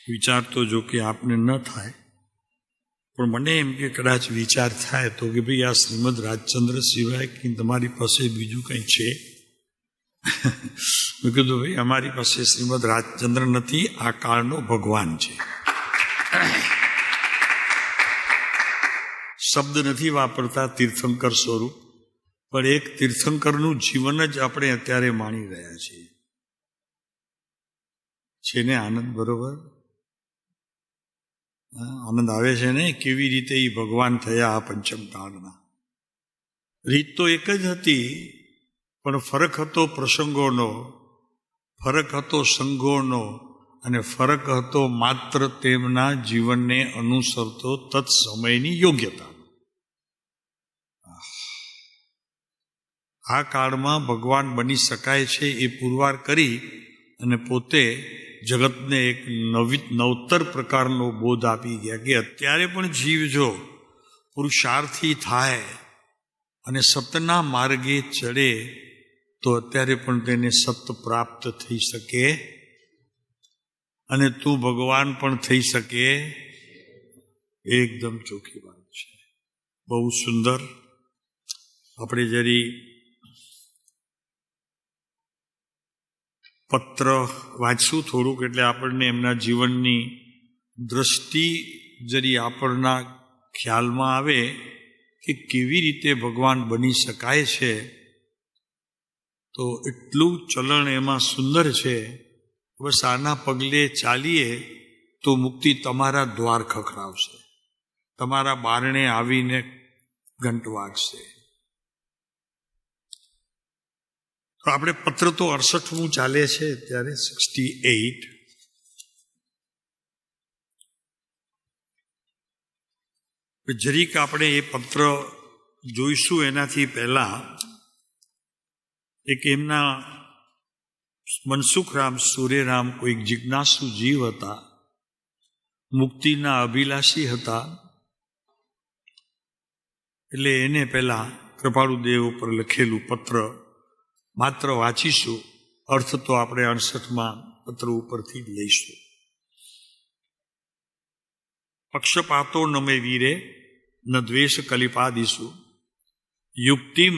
વિચાર તો જો કે આપને ન થાય, પણ મને એમ કે કદાચ વિચાર થાય તો કે ભાઈ આ શ્રીમદ રાજચંદ્ર સિવાય કે તમારી પાસે બીજું કંઈ છે? મેં કીધું ભાઈ અમારી પાસે શ્રીમદ રાજચંદ્ર નથી, આ કાળનો ભગવાન છે. શબ્દ નથી વાપરતા તીર્થંકર સ્વરૂપ, પણ એક તીર્થંકરનું જીવન જ આપણે અત્યારે માણી રહ્યા છીએ. છે ને આનંદ? બરોબર આનંદ આવે છે ને? કેવી રીતે એ ભગવાન થયા આ પંચમ કાળના. રીત તો એક જ હતી, પણ ફરક હતો પ્રસંગોનો, ફરક હતો સંઘોનો, અને ફરક હતો માત્ર તેમના જીવનને અનુસરતો તત્સમયની યોગ્યતા. આ કાળમાં ભગવાન બની શકાય છે એ પુરવાર કરી અને પોતે જગતને એક નવતર પ્રકારનો બોધ આપી ગયા કે અત્યારે પણ જીવ જો પુરુષાર્થી થાય અને સતના માર્ગે ચડે તો અત્યારે પણ તેને સત પ્રાપ્ત થઈ શકે, અને તું ભગવાન પણ થઈ શકે. એકદમ ચોખ્ખી વાત છે. બહુ સુંદર. આપણે જરી પત્ર વાંચશું થોડુંક, એટલે આપણને એમના જીવનની દ્રષ્ટિ જરી આપણના ખ્યાલમાં આવે કે કેવી રીતે ભગવાન બની શકાય છે. તો એટલું ચલણ એમાં સુંદર છે. બસ આના પગલે ચાલીએ તો મુક્તિ તમારા દ્વાર ખખડાવશે, તમારા બારણે આવીને ઘંટ વાગશે. તો આપણે પત્ર તો 68મું ચાલે છે ત્યારે, 68. જરીક આપણે એ પત્ર જોઈશું એનાથી પહેલા એક એમના મનસુખરામ સુરેરામ કોઈક જિજ્ઞાસુ જીવ હતા, મુક્તિના અભિલાષી હતા. એટલે એને પહેલા કૃપાળુદેવ ઉપર લખેલું પત્ર માત્ર વાંચીશું, અર્થ તો આપણે 68માં પત્ર ઉપરથી જ લઈશું. પક્ષપાતો ન મે વીરે ન દ્વેષ કલિપાદિશું યુક્તિમ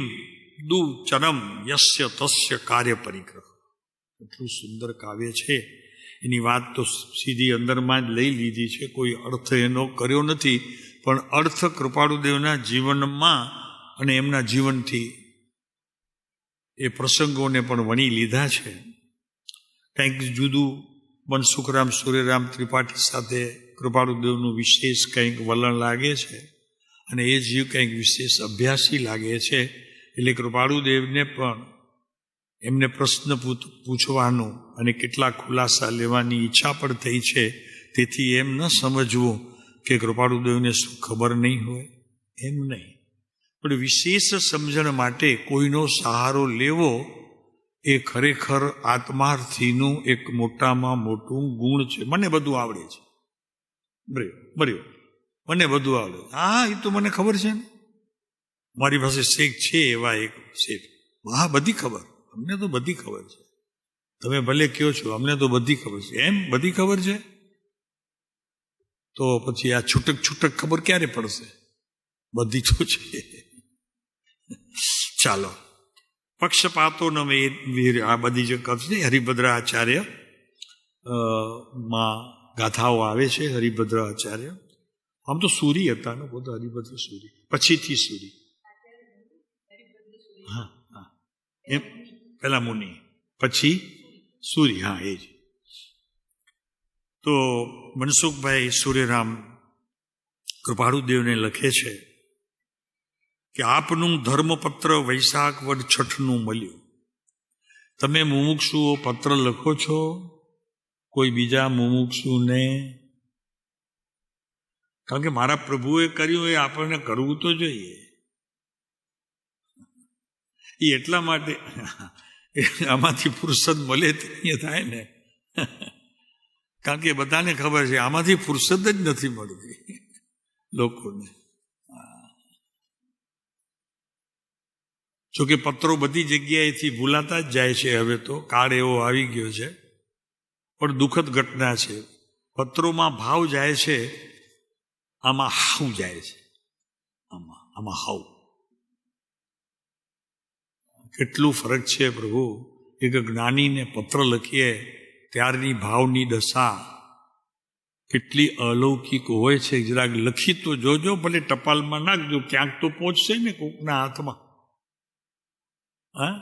દુ ચરમ યસ્ય તસ્ય કાર્ય પરિગ્રહ. એટલું સુંદર કાવ્ય છે. એની વાત તો સીધી અંદરમાં જ લઈ લીધી છે, કોઈ અર્થ એનો કર્યો નથી, પણ અર્થ કૃપાળુદેવના જીવનમાં અને એમના જીવનથી એ પ્રસંગોને પણ વણી લીધા છે. કંઈક જુદું મનસુખરામ સુરેરામ ત્રિપાઠી સાથે કૃપાળુદેવનું વિશેષ કંઈક વલણ લાગે છે, અને એ જીવ કંઈક વિશેષ અભ્યાસી લાગે છે. એટલે કૃપાળુદેવને પણ એમને પ્રશ્ન પૂછવાનું અને કેટલાક ખુલાસા લેવાની ઈચ્છા પણ થઈ છે. તેથી એમ ન સમજવું કે કૃપાળુદેવને શું ખબર નહીં હોય, એમ નહીં. પણ વિશેષ સમજણ માટે કોઈનો સહારો લેવો એ ખરેખર આત્માર્થીનું એક મોટામાં મોટું ગુણ છે. મને બધું આવડે છે, બરાબર, મને બધું આવડે. હા, એ તો મને ખબર છે ને, મારી પાસે શેખ છે એવા એક શેઠ. હા, બધી ખબર, અમને તો બધી ખબર છે. તમે ભલે કહો છો અમને તો બધી ખબર છે. એમ બધી ખબર છે તો પછી આ છૂટક છૂટક ખબર ક્યારે પડશે? બધી તો છે. ચાલો, પક્ષપાતો ન વીર, આ બધી જે કવિ છે હરિભદ્રાચાર્ય માં ગાથાઓ આવે છે. હરિભદ્રાચાર્ય આમ તો સૂરી હતા ને, પોતે હરિભદ્ર સૂરી, પછીથી સૂરી. હા હા, એમ પેલા મુનિ પછી સૂરી. હા, એ જ. તો મનસુખભાઈ સુરેરામ કૃપાળુદેવને લખે છે કે આપનું ધર્મપત્ર વૈશાખ વડ 6નું મળ્યું. તમે મુમુક્ષુઓ પત્ર લખો છો કોઈ બીજા મુમુક્ષુને? કારણ કે મારા પ્રભુએ કર્યું એ આપણને કરવું તો જોઈએ. એ એટલા માટે આમાંથી ફુરસદ મળે તે થાય ને, કારણ કે બધાને ખબર છે આમાંથી ફુરસદ જ નથી મળતી લોકોને. જોકે પત્રો બધી જગ્યાએથી ભૂલાતા જ જાય છે હવે તો, કાળ એવો આવી ગયો છે. પણ દુઃખદ ઘટના છે, પત્રોમાં ભાવ જાય છે, આમાં હાવ જાય છે. આમાં હાવ કેટલું ફરક છે પ્રભુ. એક જ્ઞાનીને પત્ર લખીએ ત્યારની ભાવની દશા કેટલી અલૌકિક હોય છે. જરાક લખી તો જોજો, ભલે ટપાલમાં નાખજો, ક્યાંક તો પહોંચશે ને કોકના હાથમાં. હા,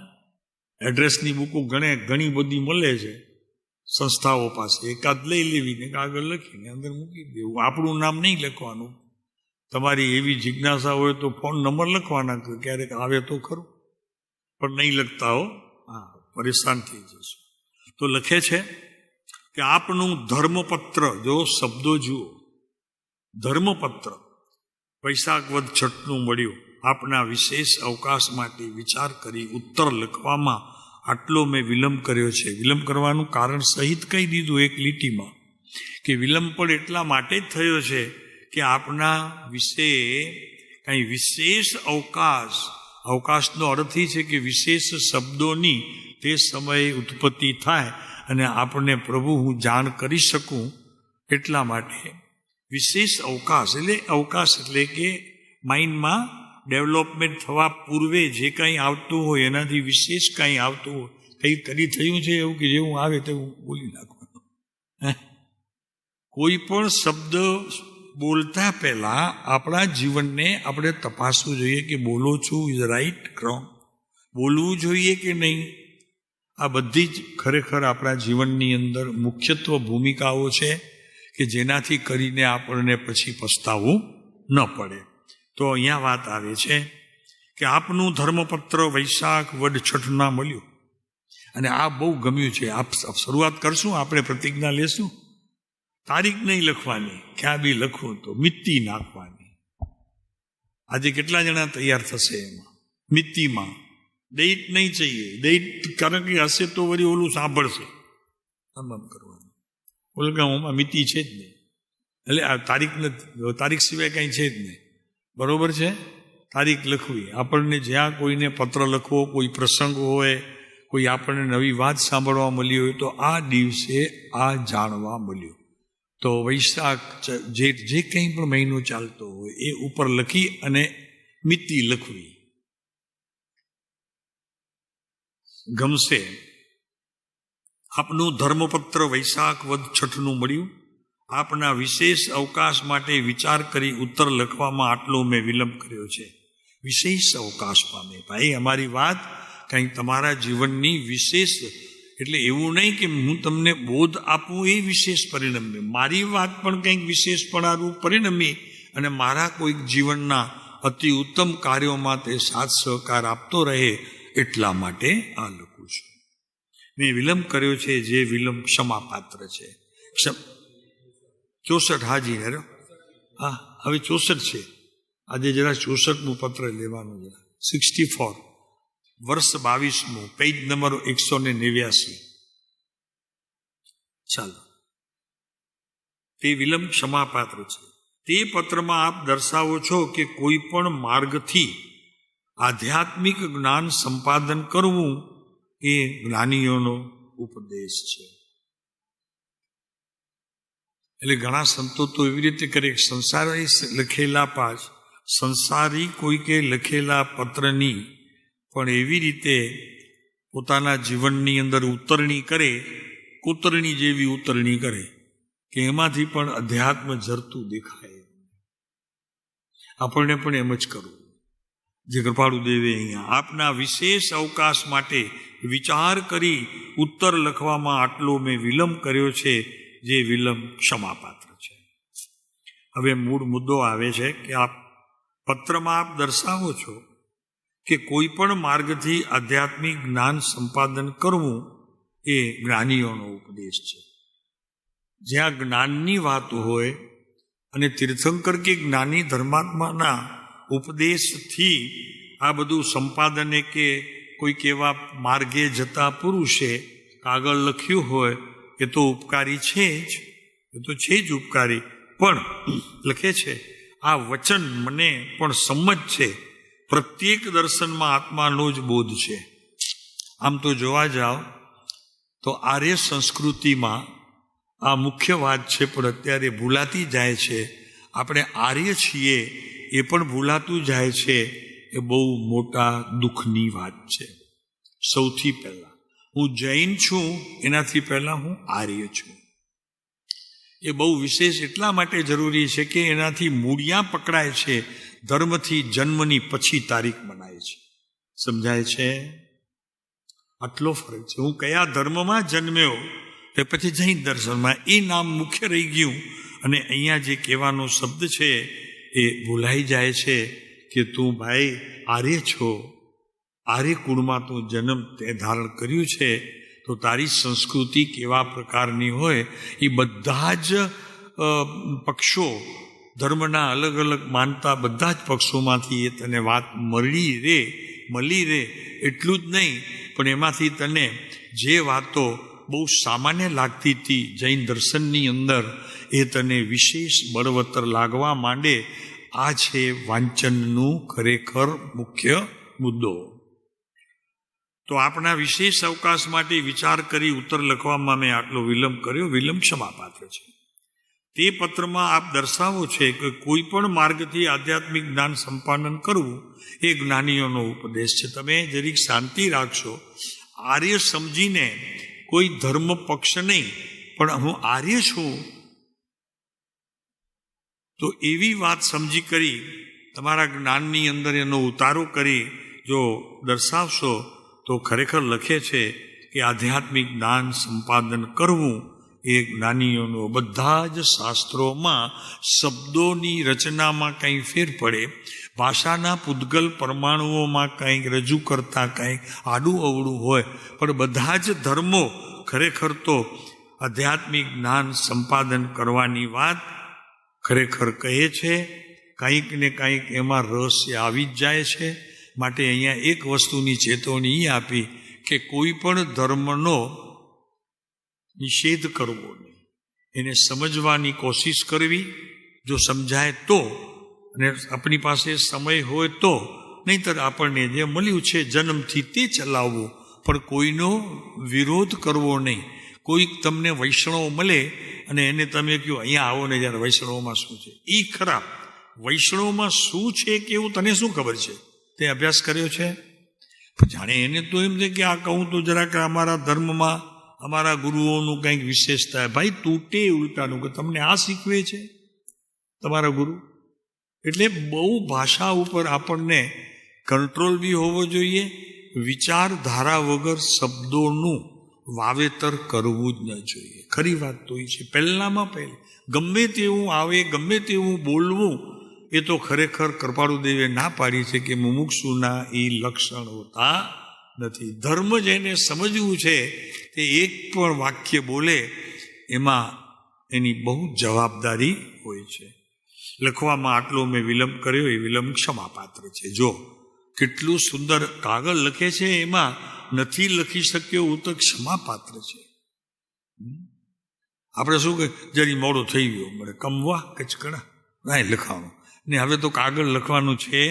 એડ્રેસની બુકો ઘણી બધી મળે છે સંસ્થાઓ પાસે. એકાદ લઈ લેવીને કાગળ લખીને અંદર મૂકી દેવું. આપણું નામ નહીં લખવાનું. તમારી એવી જિજ્ઞાસા હોય તો ફોન નંબર લખવાના, ક્યારેક આવે તો ખરું, પણ નહીં લખતા હો, હા, પરેશાન થઈ જશો. તો લખે છે કે આપનું ધર્મપત્ર, જો શબ્દો જુઓ, ધર્મપત્ર વૈશાખ વદ છઠનું મળ્યું. આપના વિશેષ અવકાશ માટે વિચાર કરી ઉત્તર લખવામાં આટલો મેં વિલંબ કર્યો છે. વિલંબ કરવાનું કારણ સહિત કહી દીધું એક લીટીમાં, કે વિલંબ પણ એટલા માટે જ થયો છે કે આપના વિશે કંઈ વિશેષ અવકાશ, અવકાશનો અર્થ એ છે કે વિશેષ શબ્દોની તે સમયે ઉત્પત્તિ થાય અને આપણને પ્રભુ હું જાણ કરી શકું, એટલા માટે વિશેષ અવકાશ. એટલે અવકાશ એટલે કે માઇન્ડમાં ડેવલપમેન્ટ થવા પૂર્વે જે કંઈ આવતું હોય એનાથી વિશેષ કંઈ આવતું હોય, કંઈ કદી થયું છે એવું કે જેવું આવે તેવું બોલી નાખવાનું. કોઈ પણ શબ્દ બોલતા પહેલા આપણા જીવનને આપણે તપાસવું જોઈએ કે બોલો છું ઇઝ રાઈટ રોંગ, બોલવું જોઈએ કે નહીં. આ બધી જ ખરેખર આપણા જીવનની અંદર મુખ્યત્વ ભૂમિકાઓ છે કે જેનાથી કરીને આપણને પછી પસ્તાવવું ન પડે. તો અહીંયા વાત આવે છે કે આપનું ધર્મપત્ર વૈશાખ વડ છઠના મળ્યું. અને આ બહુ ગમ્યું છે. આપ શરૂઆત કરશું, આપણે પ્રતિજ્ઞા લેશું, તારીખ નહીં લખવાની, ક્યાં બી લખવું તો મિત્તી નાખવાની. આજે કેટલા જણા તૈયાર થશે એમાં મિત્તીમાં? ડેટ નહીં ચાહીએ, ડેટ કારણ કે હશે તો વળી ઓલું સાંભળશે, આમ કરવાનું. ઓલગામાં મિત્તી છે જ નહીં, એટલે આ તારીખ નથી, તારીખ સિવાય કંઈ છે જ નહીં. બરોબર છે? તારીખ લખવી. આપણને જ્યાં કોઈને પત્ર લખવો, કોઈ પ્રસંગ હોય, કોઈ આપણને નવી વાત સાંભળવા મળી હોય તો આ દિવસે આ જાણવા મળ્યું. તો વૈશાખ જે કંઈ પણ મહિનો ચાલતો હોય એ ઉપર લખી અને મિતિ લખવી ગમશે. આપનું ધર્મપત્ર વૈશાખ વદ છઠનું મળ્યું. આપના વિશેષ અવકાશ માટે વિચાર કરી ઉત્તર લખવામાં આટલો મેં વિલંબ કર્યો છે. વિશેષ અવકાશ પામે. ભાઈ, અમારી વાત કંઈક તમારા જીવનની વિશેષ, એટલે એવું નહીં કે હું તમને બોધ આપું એ વિશેષ પરિણમે, મારી વાત પણ કંઈક વિશેષપણારૂપ પરિણમી અને મારા કોઈક જીવનના અતિ ઉત્તમ કાર્યોમાં તે સાથ સહકાર આપતો રહે, એટલા માટે આ લખું છું. મેં વિલંબ કર્યો છે જે વિલંબ ક્ષમાપાત્ર છે. 64, હાજી હેરો, હા, હવે 64 છે. આજે જરા 64મું પત્ર લેવાનું જરા. 64 વર્ષ 22મું, પેજ નંબર 189. ચાલો, તે વિલંબ ક્ષમાપાત્ર છે. તે પત્રમાં આપ દર્શાવો છો કે કોઈ પણ માર્ગથી આધ્યાત્મિક જ્ઞાન સંપાદન કરવું એ જ્ઞાનીઓનો ઉપદેશ છે. એટલે ઘણા સંતો તો એવી રીતે કરે, સંસારી લખેલા પાછ સંસારી કોઈકે લખેલા પત્રની પણ એવી રીતે પોતાના જીવનની અંદર ઉતરણી કરે, કોતરણી જેવી ઉતરણી કરે કે એમાંથી પણ અધ્યાત્મ ઝરતું દેખાય. આપણને પણ એમ જ કરવું જે કૃપાળુ દેવે અહીંયા આપના વિશેષ અવકાશ માટે વિચાર કરી ઉત્તર લખવામાં આટલો મેં વિલંબ કર્યો છે, જે વિલંબ ક્ષમાપાત્ર છે. હવે મૂળ મુદ્દો આવે છે કે આપ પત્રમાં આપ દર્શાવો છો કે કોઈ પણ માર્ગથી આધ્યાત્મિક જ્ઞાન સંપાદન કરવું એ જ્ઞાનીઓનો ઉપદેશ છે. જ્યાં જ્ઞાનની વાત હોય અને તીર્થંકર કે જ્ઞાની ધર્માત્માના ઉપદેશથી આ બધું સંપાદને કે કોઈક એવા માર્ગે જતા પુરુષે કાગળ લખ્યું હોય એ તો ઉપકારી છે જ, એ તો છે જ ઉપકારી. પણ લખે છે આ વચન મને પણ સંમત છે. પ્રત્યેક દર્શનમાં આત્માનો જ બોધ છે. આમ તો જોવા જાઓ તો આર્ય સંસ્કૃતિમાં આ મુખ્ય વાત છે, પણ અત્યારે ભૂલાતી જાય છે. આપણે આર્ય છીએ એ પણ ભૂલાતું જાય છે. એ બહુ મોટા દુઃખની વાત છે. સૌથી પહેલા હું જૈન છું, એનાથી પહેલા હું આર્ય છું. એ બહુ વિશેષ એટલા માટે જરૂરી છે કે એનાથી મૂળિયા પકડાય છે. ધર્મથી જન્મની પછી તારીખ મનાય છે. સમજાય છે? આટલો ફરક છે. હું કયા ધર્મમાં જન્મ્યો તે પછી જૈન દર્શનમાં એ નામ મુખ્ય રહી ગયું, અને અહીંયા જે કહેવાનો શબ્દ છે એ ભૂલાઈ જાય છે કે તું ભાઈ આર્ય છો, આર્ય કુળમાં તું જન્મ તે ધારણ કર્યું છે, તો તારી સંસ્કૃતિ કેવા પ્રકારની હોય એ બધા જ પક્ષો, ધર્મના અલગ અલગ માનતા બધા જ પક્ષોમાંથી એ તને વાત મળી રહે. એટલું જ નહીં, પણ એમાંથી તને જે વાતો બહુ સામાન્ય લાગતી હતી જૈન દર્શનની અંદર, એ તને વિશેષ બળવત્તર લાગવા માંડે. આ છે વાંચનનું ખરેખર મુખ્ય મુદ્દો. તો આપણા વિશેષ અવકાશ માટે વિચાર કરી ઉત્તર લખવામાં મેં આટલો વિલંબ કર્યો. વિલંબ ક્ષમાપાત્ર છે. તે પત્રમાં આપ દર્શાવો છે કે કોઈ પણ માર્ગથી આધ્યાત્મિક જ્ઞાન સંપાદન કરવું એ જ્ઞાનીઓનો ઉપદેશ છે. તમે જરીક શાંતિ રાખશો. આર્ય સમજીને કોઈ ધર્મ પક્ષ નહીં, પણ હું આર્ય છું તો એવી વાત સમજી કરી તમારા જ્ઞાનની અંદર એનો ઉતારો કરી જો દર્શાવશો તો ખરેખર લખે છે કે આધ્યાત્મિક જ્ઞાન સંપાદન કરવું એ જ્ઞાનીઓનો. બધા જ શાસ્ત્રોમાં શબ્દોની રચનામાં કંઈ ફેર પડે, ભાષાના પૂદગલ પરમાણુઓમાં કંઈક રજૂ કરતા કંઈક આડું અવળું હોય, પણ બધા જ ધર્મો ખરેખર તો આધ્યાત્મિક જ્ઞાન સંપાદન કરવાની વાત ખરેખર કહે છે. કંઈક ને કંઈક એમાં રહસ્ય આવી જ જાય છે. માટે અહીંયા એક વસ્તુની ચેતવણી એ આપી કે કોઈ પણ ધર્મનો નિષેધ કરવો નહીં, એને સમજવાની કોશિશ કરવી. જો સમજાય તો, અને આપણી પાસે સમય હોય તો, નહીંતર આપણને જે મળ્યું છે જન્મથી તે ચલાવવું, પણ કોઈનો વિરોધ કરવો નહીં. કોઈ તમને વૈષ્ણવ મળે અને એને તમે કહો અહીંયા આવો ને જ્યારે વૈષ્ણવમાં શું છે, એ ખરાબ. વૈષ્ણવમાં શું છે કે એવું તને શું ખબર છે? તે અભ્યાસ કર્યો છે? જાણે એને તો એમ છે કે આ કહું તો જરાક અમારા ધર્મમાં અમારા ગુરુઓનું કંઈક વિશેષતા. ભાઈ તૂટે ઉલટાનું કે તમને આ શીખવે છે તમારા ગુરુ. એટલે બહુ ભાષા ઉપર આપણને કંટ્રોલ બી હોવો જોઈએ. વિચારધારા વગર શબ્દોનું વાવેતર કરવું જ ન જોઈએ. ખરી વાત તો એ છે. પહેલામાં પહેલી ગમે તેવું આવે, ગમે તેવું બોલવું, એ તો ખરેખર કૃપાળુદેવે ના પાડી છે કે મુમુક્ષુના એ લક્ષણ હોતા નથી. ધર્મ જેને સમજવું છે તે એક પણ વાક્ય બોલે એમાં એની બહુ જવાબદારી હોય છે. લખવામાં આટલો મેં વિલંબ કર્યો, એ વિલંબ ક્ષમાપાત્ર છે. જો કેટલું સુંદર કાગળ લખે છે, એમાં નથી લખી શક્યો હું તો ક્ષમાપાત્ર છે. આપણે શું કે જરી મોડો થઈ ગયો, મને કમવા કચકડા ના લખાવાનું ને, હવે તો કાગળ લખવાનું છે.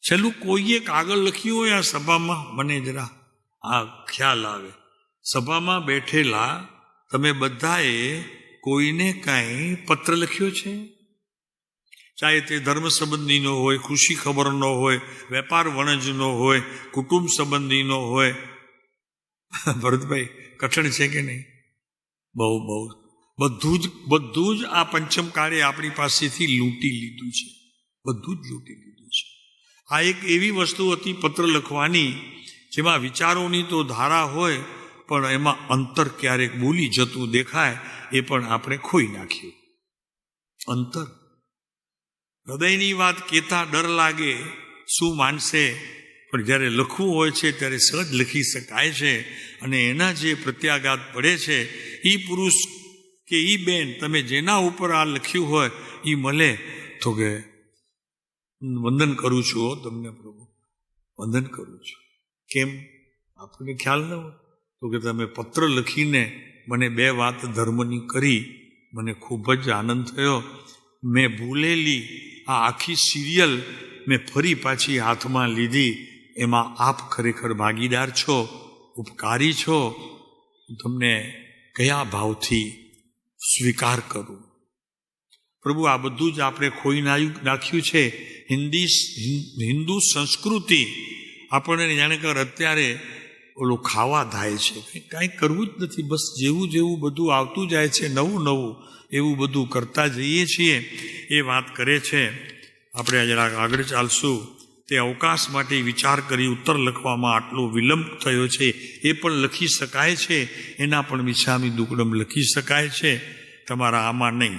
છેલ્લું કોઈએ કાગળ લખ્યું હોય આ સભામાં? મને જરા આ ખ્યાલ આવે. સભામાં બેઠેલા તમે બધાએ કોઈને કાંઈ પત્ર લખ્યો છે? ચાહે તે ધર્મ સંબંધીનો હોય, ખુશી ખબરનો હોય, વેપાર વણજનો હોય, કુટુંબ સંબંધીનો હોય. ભરતભાઈ કઠણ છે કે નહીં? બહુ બહુ બધું જ આ પંચમ કાળે આપણી પાસેથી લૂંટી લીધું છે. બધું જ લૂંટી લીધું છે. આ એક એવી વસ્તુ હતી પત્ર લખવાની, જેમાં વિચારોની તો ધારા હોય, પણ એમાં અંતર ક્યારેક બોલી જતું દેખાય, એ પણ આપણે ખોઈ નાખ્યું. અંતર, હૃદયની વાત કહેતા ડર લાગે, શું માનશે? પણ જ્યારે લખવું હોય છે ત્યારે સહજ લખી શકાય છે. અને એના જે પ્રત્યાઘાત પડે છે, એ પુરુષ કે એ બેન તમે જેના ઉપર આ લખ્યું હોય એ મળે તો કે વંદન કરું છું, તમને પ્રભુ વંદન કરું છું. કેમ? આપણને ખ્યાલ ન હોય તો કે તમે પત્ર લખીને મને 2 વાત ધર્મની કરી, મને ખૂબ જ આનંદ થયો. મેં ભૂલેલી આ આખી સિરિયલ મેં ફરી પાછી હાથમાં લીધી. એમાં આપ ખરેખર ભાગીદાર છો, ઉપકારી છો. તમને કયા ભાવથી સ્વીકાર કરું? પ્રભુ, આ બધું જ આપણે ખોઈ નાખ્યું છે. હિન્દુ સંસ્કૃતિ આપણને જાણે કે અત્યારે ઓલું ખાવા થાય છે, કાંઈ કરવું જ નથી. બસ જેવું જેવું બધું આવતું જાય છે, નવું નવું એવું બધું કરતા જઈએ છીએ. એ વાત કરે છે. આપણે જરા આગળ ચાલશું. તે અવકાશ માટે વિચાર કરી ઉત્તર લખવામાં આટલો વિલંબ થયો છે. એ પણ લખી શકાય છે, એના પણ મિચ્છામિ દુક્કડમ લખી શકાય છે. તમારા આમાં નહીં,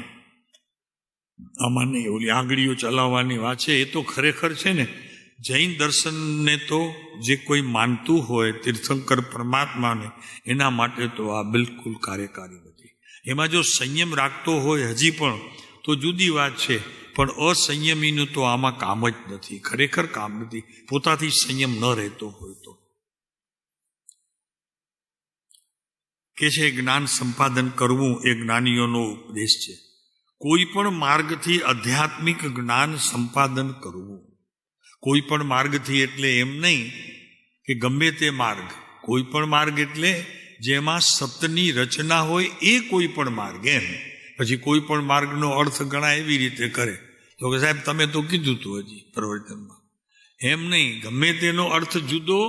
ઓલી આંગળીઓ ચલાવવાની વાત છે. એ તો ખરેખર છે ને, જૈન દર્શનને તો જે કોઈ માનતું હોય તીર્થંકર પરમાત્માને, એના માટે તો આ બિલકુલ કાર્યકારી નથી. એમાં જો સંયમ રાખતો હોય હજી પણ તો જુદી વાત છે, પણ અસંયમીનું તો આમાં કામ જ નથી, ખરેખર કામ નથી, પોતાથી સંયમ ન રહેતો હોય તો. કે છે જ્ઞાન સંપાદન કરવું એ જ્ઞાનીઓનો ઉપદેશ છે. કોઈ પણ માર્ગથી આધ્યાત્મિક જ્ઞાન સંપાદન કરવું. કોઈ પણ માર્ગથી એટલે એમ નહીં કે ગમે તે માર્ગ. કોઈ પણ માર્ગ એટલે જેમાં સતની રચના હોય એ કોઈ પણ માર્ગ એમ. પછી કોઈ પણ માર્ગનો અર્થ ઘણા એવી રીતે કરે તો કે સાહેબ તમે તો કીધું હતું હજી પ્રવચનમાં. એમ નહીં, ગમે તેનો અર્થ જુદો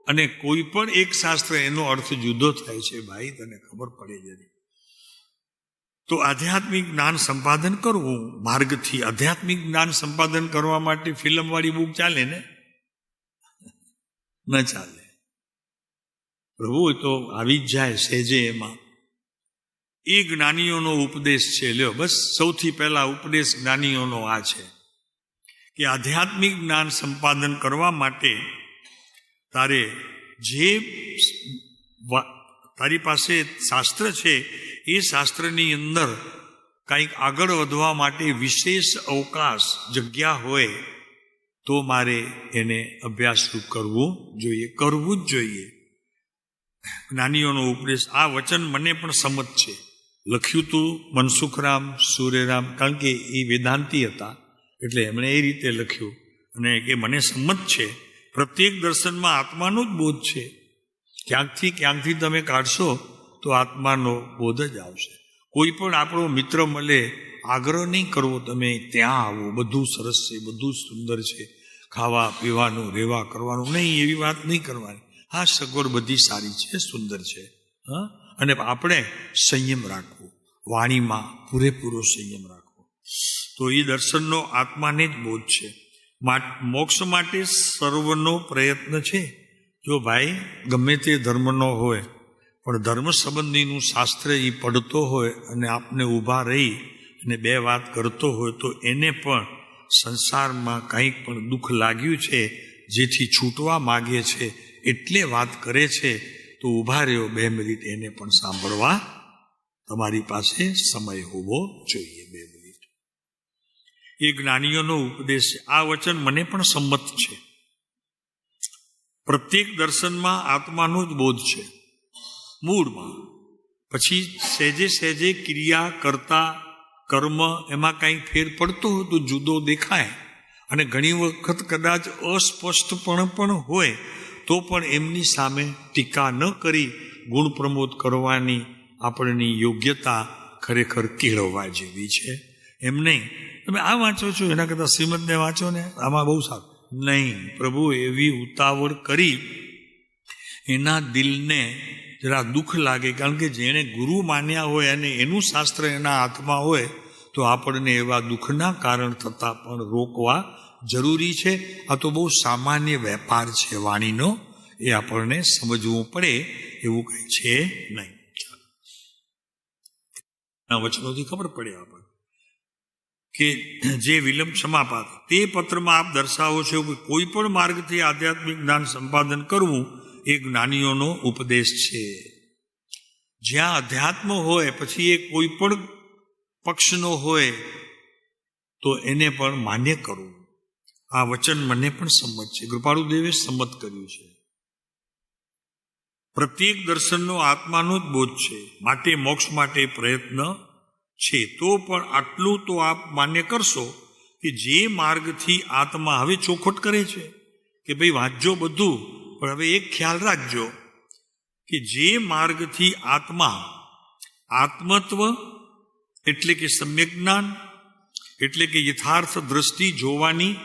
અને કોઈ પણ એક શાસ્ત્ર એનો અર્થ જુદો થાય છે. ભાઈ, તને ખબર પડે જરી. તો આધ્યાત્મિક જ્ઞાન સંપાદન કરવું માર્ગથી. આધ્યાત્મિક જ્ઞાન સંપાદન કરવા માટે ફિલ્મવાળી બુક ચાલે ને? ન ચાલે. પ્રભુ તો આવી જ જાય સહેજે એમાં. એ જ્ઞાનીઓનો ઉપદેશ છે. લ્યો, બસ સૌથી પહેલા ઉપદેશ જ્ઞાનીઓનો આ છે કે આધ્યાત્મિક જ્ઞાન સંપાદન કરવા માટે તારે જે તારી પાસે શાસ્ત્ર છે એ શાસ્ત્રની અંદર કંઈક આગળ વધવા માટે વિશેષ અવકાશ, જગ્યા હોય તો મારે એને અભ્યાસ કરવું જોઈએ, કરવું જ જોઈએ. જ્ઞાનીઓનો ઉપદેશ. આ વચન મને પણ સંમત છે. લખ્યું તું મનસુખરામ સુરેરામ, કારણ કે એ વેદાંતી હતા એટલે એમણે એ રીતે લખ્યું અને કે મને સંમત છે. પ્રત્યેક દર્શનમાં આત્માનો જ બોધ છે. ક્યાંકથી તમે કાઢશો તો આત્માનો બોધ જ આવશે. કોઈ પણ આપણો મિત્ર મળે, આગ્રહ નહીં કરવો તમે ત્યાં આવો, બધું સરસ છે, બધું સુંદર છે, ખાવા પીવાનું રહેવા કરવાનું નહીં, એવી વાત નહીં કરવાની. હા, સગવડ બધી સારી છે, સુંદર છે. હા, અને આપણે સંયમ રાખવો, વાણીમાં પૂરેપૂરો સંયમ રાખવો. તો એ દર્શનનો આત્માને જ બોધ છે. મોક્ષ માટે સર્વનો પ્રયત્ન છે. જો ભાઈ ગમે તે ધર્મનો હોય પણ ધર્મ સંબંધીનું શાસ્ત્ર એ પડતો હોય અને આપને ઊભા રહી અને બે વાત કરતો હોય તો એને પણ સંસારમાં કંઈક પણ દુઃખ લાગ્યું છે જેથી છૂટવા માગે છે એટલે વાત કરે છે તો ઊભા રહ્યો 2 મિનિટ એને પણ સાંભળવા તમારી પાસે સમય હોવો જોઈએ. 2 મિનિટ. એ જ્ઞાનીઓનો ઉપદેશ છે. આ વચન મને પણ સંમત છે. પ્રત્યેક દર્શનમાં આત્માનો જ બોધ છે મૂળમાં. પછી સહેજે સહેજે ક્રિયા કરતા કર્મ એમાં કંઈક ફેર પડતો હોય તો જુદો દેખાય અને ઘણી વખત કદાચ અસ્પષ્ટપણ પણ હોય તો પણ એમની સામે ટીકા ન કરી ગુણ પ્રમોદ કરવાની આપણની યોગ્યતા ખરેખર કેળવવા જેવી છે. એમ નહીં તમે આ વાંચો છો એના કરતાં શ્રીમદને વાંચો ને, આમાં બહુ સારું નહીં. પ્રભુ એવી ઉતાવળ કરી એના દિલને જરા દુઃખ લાગે, કારણ કે જેણે ગુરુ માન્યા હોય અને એનું શાસ્ત્ર એના હાથમાં હોય તો આપણને એવા દુઃખના કારણ થતાં પણ રોકવા જરૂરી છે. આ તો બહુ સામાન્ય વેપાર છે વાણીનો, એ આપણને સમજવું પડે એવું કંઈ છે નહીં. વચનોથી ખબર પડે આપણને કે જે વિલંબ ક્ષમાપાત તે પત્રમાં આપ દર્શાવો છો કે કોઈ પણ માર્ગથી આધ્યાત્મિક જ્ઞાન સંપાદન કરવું એ જ્ઞાનીઓનો ઉપદેશ છે. જ્યાં અધ્યાત્મ હોય પછી એ કોઈ પણ પક્ષનો હોય તો એને પણ માન્ય કરવું. આ વચન મને પણ સંમત છે. કૃપાળુદેવે સંમત કર્યું છે. પ્રત્યેક દર્શનનો આત્માનો જ બોધ છે, માટે મોક્ષ માટે પ્રયત્ન છે. તો પણ આટલું તો આપ માન્ય કરશો કે જે માર્ગથી આત્મા હવે ચોખવટ કરે છે કે ભાઈ વાંચજો બધું, પણ હવે એક ખ્યાલ રાખજો કે જે માર્ગથી આત્મા, આત્મત્વ એટલે કે સમ્યક જ્ઞાન, એટલે કે યથાર્થ દ્રષ્ટિ જોવાની,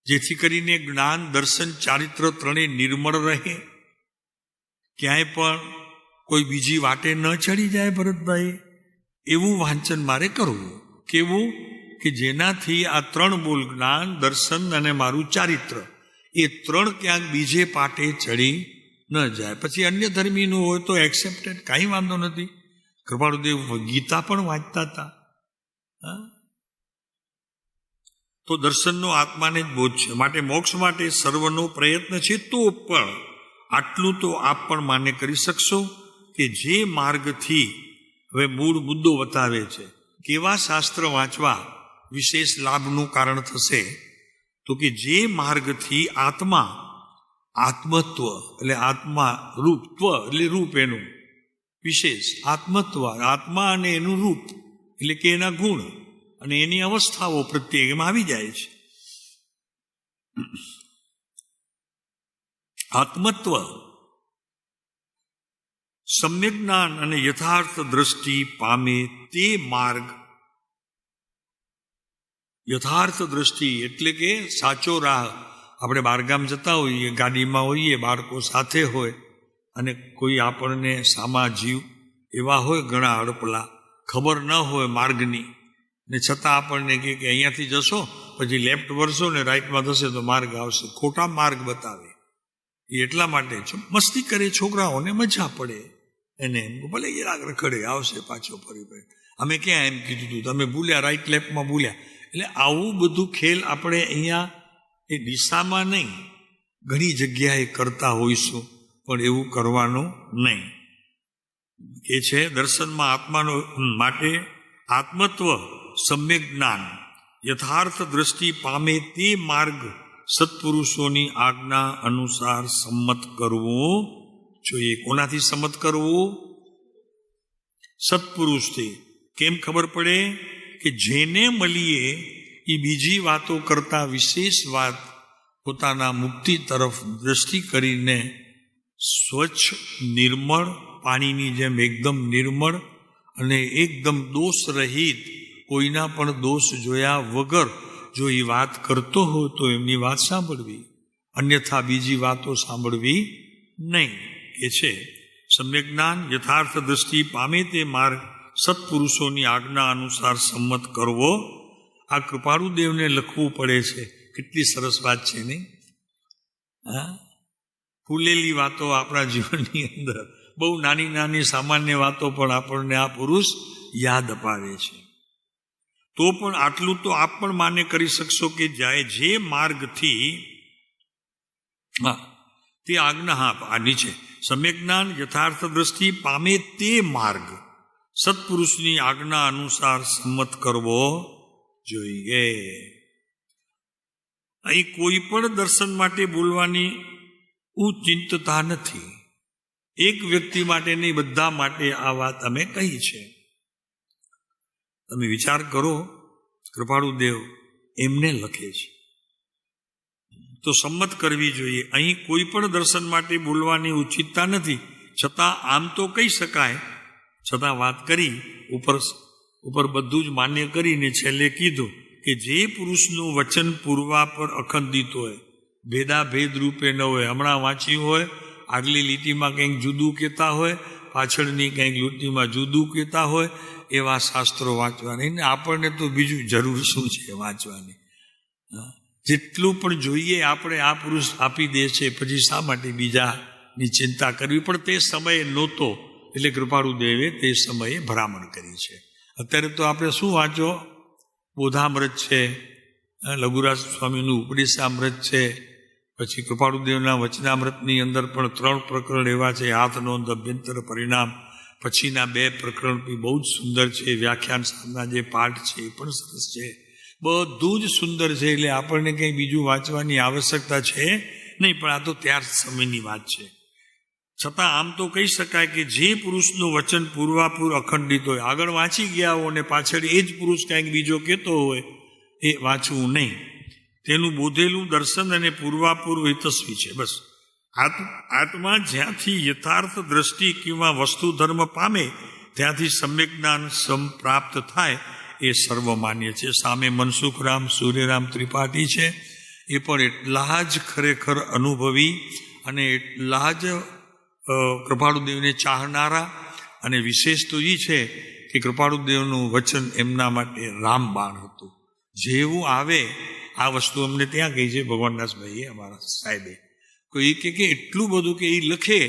જેથી કરીને જ્ઞાન, દર્શન, ચારિત્ર ત્રણેય નિર્મળ રહે, ક્યાંય પણ કોઈ બીજી વાટે ન ચડી જાય. ભરતભાઈ, એવું વાંચન મારે કરવું. કેવું? કે જેનાથી આ ત્રણ બોલ, જ્ઞાન, દર્શન અને મારું ચારિત્ર, એ ત્રણ ક્યાંક બીજે પાટે ચડી ન જાય. પછી અન્ય ધર્મીનું હોય તો એક્સેપ્ટેડ, કાંઈ વાંધો નથી. કૃપાળુદેવ ગીતા પણ વાંચતા હતા. તો દર્શનનો આત્માને જ બોધ છે. માટે મોક્ષ માટે સર્વનો પ્રયત્ન છે. તો પણ આટલું તો આપ પણ માન્ય કરી શકશો કે જે માર્ગથી, હવે મૂળ મુદ્દો બતાવે છે, કેવા શાસ્ત્ર વાંચવા વિશેષ લાભનું કારણ થશે, તો કે જે માર્ગથી આત્મા, આત્મત્વ એટલે આત્મા, રૂપત્વ એટલે રૂપ, એનું વિશેષ આત્મત્વ, આત્મા અને એનું રૂપ એટલે કે એના ગુણ અને એની અવસ્થાઓ પ્રત્યેક એમાં આવી જાય છે. આત્મત્વ, સમ્યક જ્ઞાન અને યથાર્થ દ્રષ્ટિ પામે તે માર્ગ. યથાર્થ દ્રષ્ટિ એટલે કે સાચો રાહ. આપણે બહારગામ જતા હોઈએ, ગાડીમાં હોઈએ, બાળકો સાથે હોય, અને કોઈ આપણને સામા જીવ એવા હોય ઘણા હડપલા, ખબર ન હોય માર્ગની, ને છતાં આપણને કહે કે અહીંયાથી જશો, પછી લેફ્ટ વળશો ને રાઈટમાં થશે તો માર્ગ આવશે. ખોટા માર્ગ બતાવે. એ એટલા માટે મસ્તી કરે, છોકરાઓને મજા પડે, એને એમ ભલે એ રાગ રખડે, આવશે પાછો ફરી. અમે ક્યાં એમ કીધું હતું, તમે ભૂલ્યા, રાઈટ લેફ્ટમાં ભૂલ્યા. એટલે આવું બધું ખેલ આપણે અહીંયા એ દિશામાં નહીં, ઘણી જગ્યાએ કરતા હોઈશું, પણ એવું કરવાનું નહીં. એ છે દર્શનમાં આત્માનો માટે આત્મત્વ, સમ્યક જ્ઞાન, યથાર્થ દ્રષ્ટિ પામે તે માર્ગ સત્પુરુષોની આજ્ઞા અનુસાર સંમત કરવું જોઈએ. કોનાથી સંમત કરવું? સત્પુરુષથી. કેમ ખબર પડે? કે જેને મળીએ એ બીજી વાતો કરતા વિશેષ વાત પોતાના મુક્તિ તરફ દ્રષ્ટિ કરીને સ્વચ્છ, નિર્મળ, પાણીની જેમ એકદમ નિર્મળ અને એકદમ દોષ રહિત, કોઈના પણ દોષ જોયા વગર જો એ વાત કરતો હોય તો એમની વાત સાંભળવી, અન્યથા બીજી વાતો સાંભળવી નહીં. એ છે સમ્યક જ્ઞાન, યથાર્થ દ્રષ્ટિ પામે તે માર્ગ સત્પુરુષોની આજ્ઞા અનુસાર સંમત કરવો. આ કૃપાળુદેવને લખવું પડે છે. કેટલી સરસ વાત છે નહીં? ફૂલેલી વાતો આપણા જીવનની અંદર, બહુ નાની નાની સામાન્ય વાતો પણ આપણને આ પુરુષ યાદ અપાવે છે. તો પણ આટલું તો આપ પણ માન્ય કરી શકશો કે જાય જે માર્ગથી, તે આજ્ઞા, આ નીચે સમ્યક જ્ઞાન, યથાર્થ દ્રષ્ટિ પામે તે માર્ગ સત્પુરુષની આજ્ઞા અનુસાર સંમત કરવો જોઈએ. અહીં કોઈ પણ દર્શન માટે બોલવાની ઉચિંતતા નથી. એક વ્યક્તિ માટે નહીં, બધા માટે આ વાત અમે કહી છે. તમે વિચાર કરો, કૃપાળુદેવ એમને લખે છે તો સંમત કરવી જોઈએ. અહીં કોઈ પણ દર્શન માટે બોલવાની ઉચિતતા નથી, છતાં આમ તો કહી શકાય. છતાં વાત કરી, ઉપર બધું જ માન્ય કરીને છેલ્લે કીધું કે જે પુરુષનું વચન પૂર્વા પર અખંડિત હોય, ભેદાભેદ રૂપે ન હોય. હમણાં વાંચ્યું હોય, આગલી લીટીમાં કંઈક જુદું કહેતા હોય, પાછળની કંઈક લીટીમાં જુદું કહેતા હોય, એવા શાસ્ત્રો વાંચવાની. ને આપણને તો બીજું જરૂર શું છે વાંચવાની? જેટલું પણ જોઈએ આપણે આ પુરુષ આપી દે છે, પછી શા માટે બીજાની ચિંતા કરવી? પણ તે સમયે નહોતો, એટલે કૃપાળુદેવે તે સમયે ભલામણ કરી છે. અત્યારે તો આપણે શું વાંચો? બોધામૃત છે, લઘુરાજ સ્વામીનું ઉપદેશામૃત છે, પછી કૃપાળુદેવના વચનામૃતની અંદર પણ 3 પ્રકરણ એવા છે, હાથ નોંધ, અભ્યંતર, પરિણામ. પછીના 2 પ્રકરણ બહુ જ સુંદર છે. વ્યાખ્યાન સામના જે પાઠ છે એ પણ સરસ છે. બધું જ સુંદર છે. એટલે આપણને કંઈ બીજું વાંચવાની આવશ્યકતા છે નહીં. પણ આ તો ત્યાર સમયની વાત છે. છતાં આમ તો કહી શકાય કે જે પુરુષનું વચન પૂર્વાપૂર અખંડિત હોય, આગળ વાંચી ગયા હો અને પાછળ એ જ પુરુષ કંઈક બીજો કહેતો હોય, એ વાંચવું નહીં. તેનું બોધેલું દર્શન અને પૂર્વાપૂર્વ હિતસ્વી છે. બસ આત્મા જ્યાંથી યથાર્થ દ્રષ્ટિ કિંવા વસ્તુ ધર્મ પામે ત્યાંથી સમ્યક જ્ઞાન સંપ્રાપ્ત થાય એ સર્વમાન્ય છે. સામે મનસુખરામ સૂર્યરામ ત્રિપાઠી છે, એ પણ એટલા જ ખરેખર અનુભવી અને એટલા જ કૃપાળુદેવને ચાહનારા, અને વિશેષ તો એ છે કે કૃપાળુદેવનું વચન એમના માટે રામબાણ હતું. જેવું આવે આ વસ્તુ અમને ત્યાં કહી છે ભગવાનદાસભાઈએ અમારા સાહેબે, કોઈ કે એટલું બધું કે એ લખે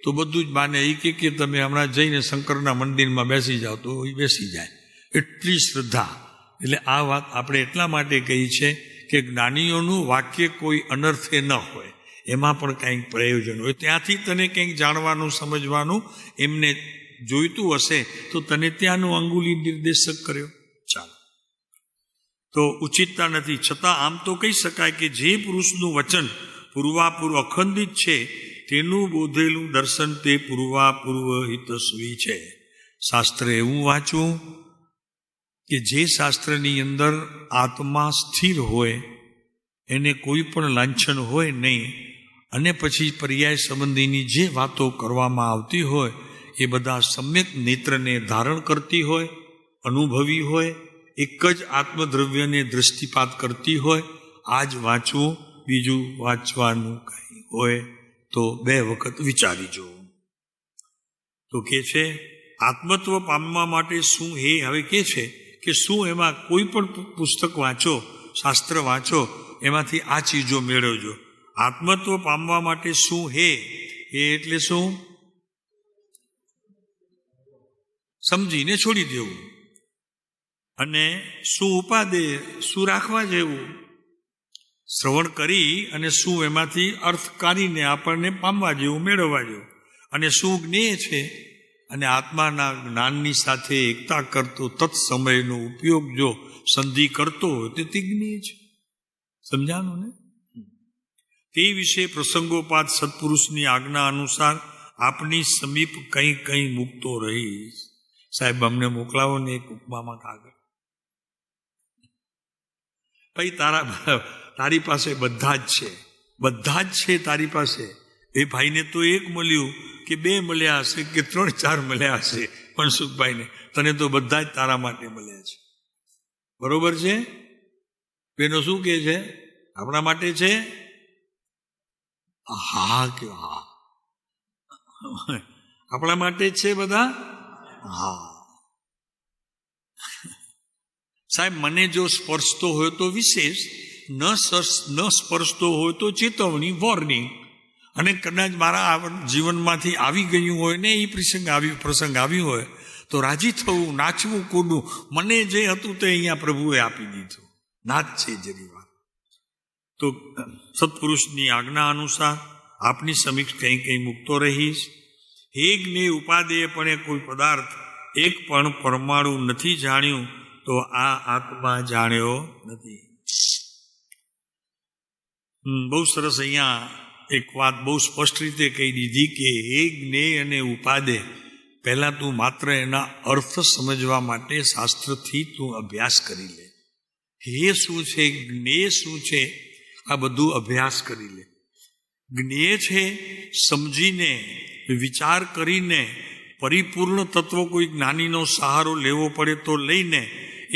તો બધું જ માને. એ કે તમે હમણાં જઈને શંકરના મંદિરમાં બેસી જાઓ તો એ બેસી જાય, એટલી શ્રદ્ધા. એટલે આ વાત આપણે એટલા માટે કહી છે કે જ્ઞાનીઓનું વાક્ય કોઈ અનર્થે ન હોય, એમાં પણ કંઈક પ્રયોજન હોય. ત્યાંથી તને કંઈક જાણવાનું સમજવાનું એમને જોઈતું હશે તો તને ત્યાંનું અંગુલી નિર્દેશક કર્યો. ચાલો, તો ઉચિતતા નથી. છતાં આમ તો કહી શકાય કે જે પુરુષનું વચન પૂર્વાપૂર્વ અખંડિત છે તેનું બોધેલું દર્શન તે પૂર્વાપૂર્વ હિતસ્વી છે. શાસ્ત્ર એવું વાંચવું કે જે શાસ્ત્રની અંદર આત્મા સ્થિર હોય, એને કોઈ પણ લાંછન હોય નહીં, અને પછી પર્યાય સંબંધીની જે વાતો કરવામાં આવતી હોય એ બધા સમ્યક નેત્રને ધારણ કરતી હોય, અનુભવી હોય, એક જ આત્મદ્રવ્યને દૃષ્ટિપાત કરતી હોય. આ જ વાંચવું, બીજું વાંચવાનું કંઈ હોય તો 2 વખત વિચારી જોવું. તો કે છે આત્મત્વ પામવા માટે શું હે, હવે કે છે કે શું એમાં કોઈ પણ પુસ્તક વાંચો, શાસ્ત્ર વાંચો, એમાંથી આ ચીજો મેળવજો. આત્મત્વ પામવા માટે શું હે, એ એટલે શું? સમજીને છોડી દેવું. અને શું ઉપાદે, શું રાખવા જેવું, શ્રવણ કરી અને શું એમાંથી અર્થ કાઢીને આપણને પામવા જેવું, મેળવવા જેવું. અને શું જ્ઞેય છે, અને આત્માના જ્ઞાનની સાથે એકતા કરતો તત્સમયનો ઉપયોગ જો સંધિ કરતો હોય તો તે જ્ઞેય છે. સમજાનું ને? તે વિશે પ્રસંગોપાત સત્પુરુષની આજ્ઞા અનુસાર આપની સમીપ કંઈ કંઈ મૂકતો રહીશ. સાહેબ અમને મોકલાવો ને એક ઉપમામાં કાગળ. ભાઈ તારી પાસે બધા જ છે, બધા જ છે તારી પાસે. એ ભાઈને તો 1 મળ્યું કે 2 મળ્યા હશે કે 3-4 મળ્યા હશે, પણ સુખભાઈને તને તો બધા જ તારા માટે મળ્યા છે. બરોબર છે? બેનો શું કહે છે? આપણા માટે છે? હા કે હા, આપણા માટે જ છે બધા. હા સાહેબ, મને જો સ્પર્શતો હોય તો વિશેષ, ન સ્પર્શતો હોય તો ચેતવણી, વોર્નિંગ. અને કદાચ મારા જીવનમાંથી આવી ગયું હોય ને એ પ્રસંગ આવ્યું હોય તો રાજી થવું, નાચવું, કૂદવું. મને જે હતું તે અહીંયા પ્રભુએ આપી દીધું. નાચ છે જરી વાત. તો સત્પુરુષની આજ્ઞા અનુસાર આપની સમીક્ષ કંઈ કંઈ મૂકતો રહીશ. હે જ્ઞેય ઉપાદેયપણે કોઈ પદાર્થ એક પણ પરમાણુ નથી જાણ્યું તો આ આત્મા જાણ્યો નથી. બહુ સરસ અહીંયા એક વાત બહુ સ્પષ્ટ રીતે કહી દીધી કે હે જ્ઞેય અને ઉપાદે, પહેલા તું માત્ર એના અર્થ સમજવા માટે શાસ્ત્રથી તું અભ્યાસ કરી લે. હે શું છે, જ્ઞેય શું છે, આ બધું અભ્યાસ કરી લે. જ્ઞેય છે સમજીને, વિચાર કરીને, પરિપૂર્ણ તત્વ કોઈ જ્ઞાનીનો સહારો લેવો પડે તો લઈને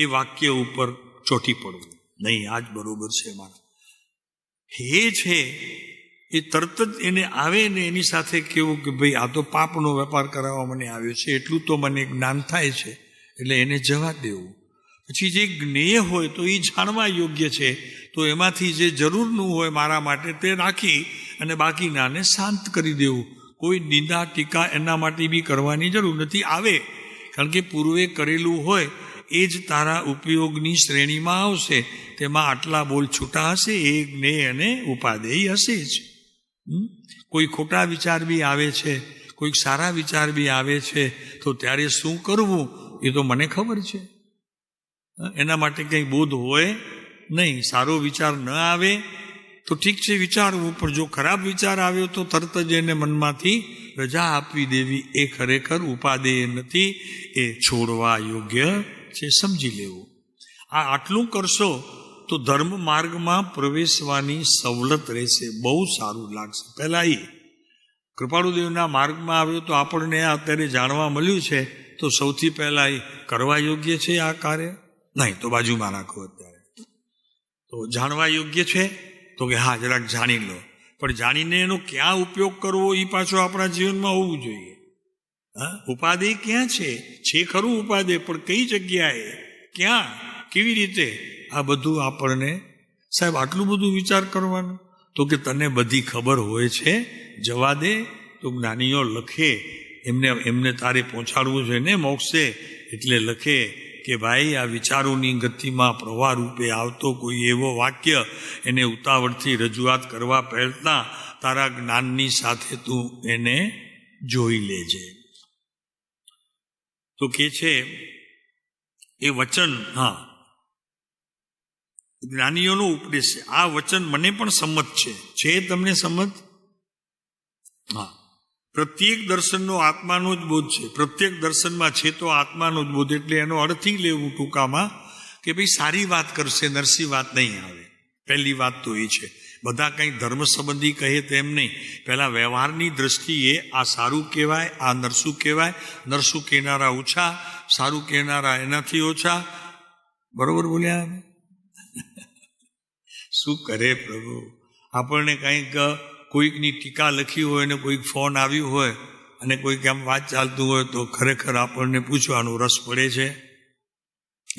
એ વાક્ય ઉપર ચોંટી પડવું નહીં. આ જ બરોબર છે મારા. હે છે એ તરત જ એને આવે ને એની સાથે કેવું કે ભાઈ આ તો પાપનો વેપાર કરાવવા મને આવ્યો છે, એટલું તો મને જ્ઞાન થાય છે, એટલે એને જવા દેવું. પછી જે જ્ઞેય હોય તો એ જાણવા યોગ્ય છે, તો એમાંથી જે જરૂરનું હોય મારા માટે તે રાખી અને બાકીનાને શાંત કરી દેવું. કોઈ નિંદા ટીકા એના માટે બી કરવાની જરૂર નથી. આવે કારણ કે પૂર્વે કરેલું હોય એ જ તારા ઉપયોગની શ્રેણીમાં આવશે. તેમાં આટલા બોલ છૂટા હશે, એ જ્ઞેય અને ઉપાદેય હશે જ. કોઈ ખોટા વિચાર બી આવે છે, કોઈક સારા વિચાર બી આવે છે, તો ત્યારે શું કરવું એ તો મને ખબર છે. એના માટે કંઈ બોધ હોય નહીં. સારો વિચાર ન આવે તો ઠીક છે, વિચારવું, પણ જો ખરાબ વિચાર આવ્યો તો તરત જ એને મનમાંથી રજા આપવી દેવી. એ ખરેખર ઉપાદેય નથી, એ છોડવા યોગ્ય છે. સમજી લેવું. આટલું કરશો તો ધર્મ માર્ગમાં પ્રવેશવાની સવલત રહેશે, બહુ સારું લાગશે. પહેલા એ કૃપાળુદેવના માર્ગમાં આવ્યો તો આપણને અત્યારે જાણવા મળ્યું છે, તો સૌથી પહેલા એ કરવા યોગ્ય છે આ કાર્ય? નહીં, તો બાજુમાં રાખો. અત્યારે તો જાણવા યોગ્ય છે તો કે હા, જરાક જાણી લો, પણ જાણીને એનો ક્યાં ઉપયોગ કરવો એ પાછો આપણા જીવનમાં હોવું જોઈએ. હા, ઉપાદેય ક્યાં છે ખરું ઉપાદેય, પણ કઈ જગ્યાએ, ક્યાં, કેવી રીતે, આ બધું આપણને સાહેબ આટલું બધું વિચાર કરવાનું. તો કે તને બધી ખબર હોય છે, જવા દે. તો જ્ઞાનીઓ લખે, એમને તારે પહોંચાડવું છે ને મોક્ષે, એટલે લખે કે ભાઈ આ વિચારોની ગતિમાં પ્રવાહ રૂપે આવતો કોઈ એવો વાક્ય એને ઉતાવળથી રજૂઆત કરવા પહેરતા તારા જ્ઞાનની સાથે તું એને જોઈ લેજે. તો કે છે એ વચન, હા, જ્ઞાનીઓનો ઉપદેશ છે. આ વચન મને પણ સંમત છે તમને સંમત? હા, પ્રત્યેક દર્શનનો આત્માનો જ બોધ છે. પ્રત્યેક દર્શનમાં છે તો આત્માનો જ બોધ. એટલે એનો અર્થ લેવું ટૂંકામાં કે ભાઈ સારી વાત કરશે, નરસી વાત નહીં આવે. પહેલી વાત તો એ છે. બધા કંઈ ધર્મ સંબંધી કહે તેમ નહીં, પહેલા વ્યવહારની દ્રષ્ટિએ આ સારું કહેવાય, આ નરસું કહેવાય. નરસું કહેનારા ઓછા, સારું કહેનારા એનાથી ઓછા. બરોબર બોલ્યા? શું કરે પ્રભુ, આપણને કંઈક કોઈકની ટીકા લખી હોય ને કોઈક ફોન આવ્યું હોય અને કોઈક આમ વાત ચાલતું હોય તો ખરેખર આપણને પૂછવાનું રસ પડે છે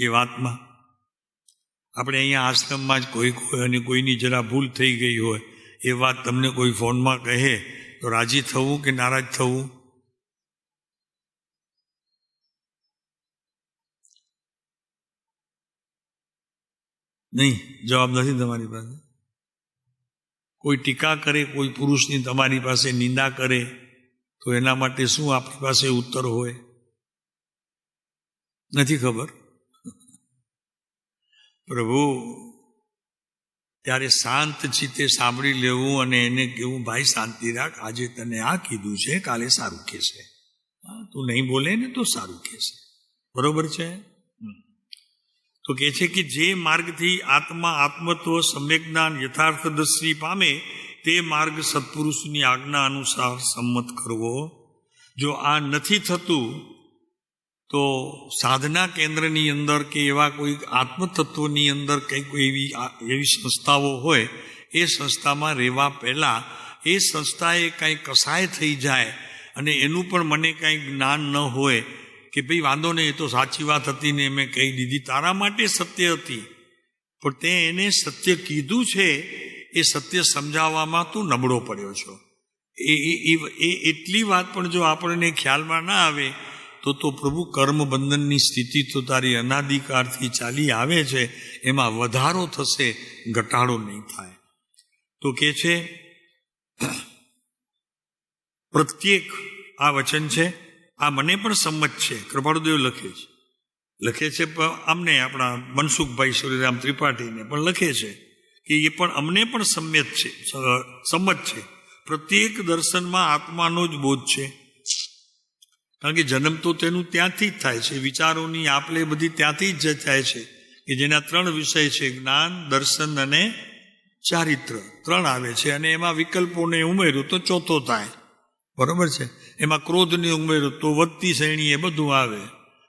એ વાતમાં. આપણે અહીંયા આશ્રમમાં જ કોઈક હોય અને કોઈની જરા ભૂલ થઈ ગઈ હોય, એ વાત તમને કોઈ ફોનમાં કહે તો રાજી થવું કે નારાજ થવું? નહીં, જવાબ નથી તમારી પાસે. કોઈ ટીકા કરે, કોઈ પુરુષની તમારી પાસે નિંદા કરે તો એના માટે શું આપણી પાસે ઉત્તર હોય? નથી ખબર. પ્રભુ ત્યારે શાંત ચિત્તે સાંભળી લેવું અને એને કહેવું ભાઈ શાંતિ રાખ, આજે તને આ કીધું છે, કાલે સારું કહેશે. હા, તું નહીં બોલે ને તો સારું કહેશે. બરોબર છે? તો કહે છે કે જે માર્ગથી આત્મા આત્મત્વ સમ્યક જ્ઞાન યથાર્થ દર્શી પામે તે માર્ગ સત્પુરુષની આજ્ઞા અનુસાર સંમત કરવો. જો આ નથી થતું તો સાધના કેન્દ્રની અંદર કે એવા કોઈ આત્મતત્વની અંદર કંઈક એવી સંસ્થાઓ હોય, એ સંસ્થામાં રહેવા પહેલાં એ સંસ્થાએ કંઈ કસાય થઈ જાય અને એનું પણ મને કંઈ જ્ઞાન ન હોય કે ભાઈ વાંધો નહીં, એ તો સાચી વાત હતી ને મેં કહી દીધી, તારા માટે સત્ય હતી, પણ તે એને સત્ય કીધું છે, એ સત્ય સમજાવવામાં તું નબળો પડ્યો છો. એ એટલી વાત પણ જો આપણને ખ્યાલમાં ના આવે તો પ્રભુ કર્મબંધનની સ્થિતિ તો તારી અનાદિકાળથી ચાલી આવે છે, એમાં વધારો થશે, ઘટાડો નહીં થાય. તો કે છે પ્રત્યેક, આ વચન છે, આ મને પણ સંમત છે. કૃપાળુદેવ લખે છે અમને, આપણા મનસુખભાઈ સૂર્યરામ ત્રિપાઠીને પણ લખે છે કે એ પણ અમને પણ સંમત છે. પ્રત્યેક દર્શનમાં આત્માનો જ બોધ છે. કારણ કે જન્મ તો તેનું ત્યાંથી જ થાય છે, વિચારોની આપલે બધી ત્યાંથી જ થાય છે, કે જેના 3 વિષય છે, જ્ઞાન, દર્શન અને ચારિત્ર. 3 આવે છે અને એમાં વિકલ્પોને ઉમેર્યું તો 4થો થાય. બરોબર છે? એમાં ક્રોધને ઉમેર્યું તો વધતી શ્રેણી એ બધું આવે,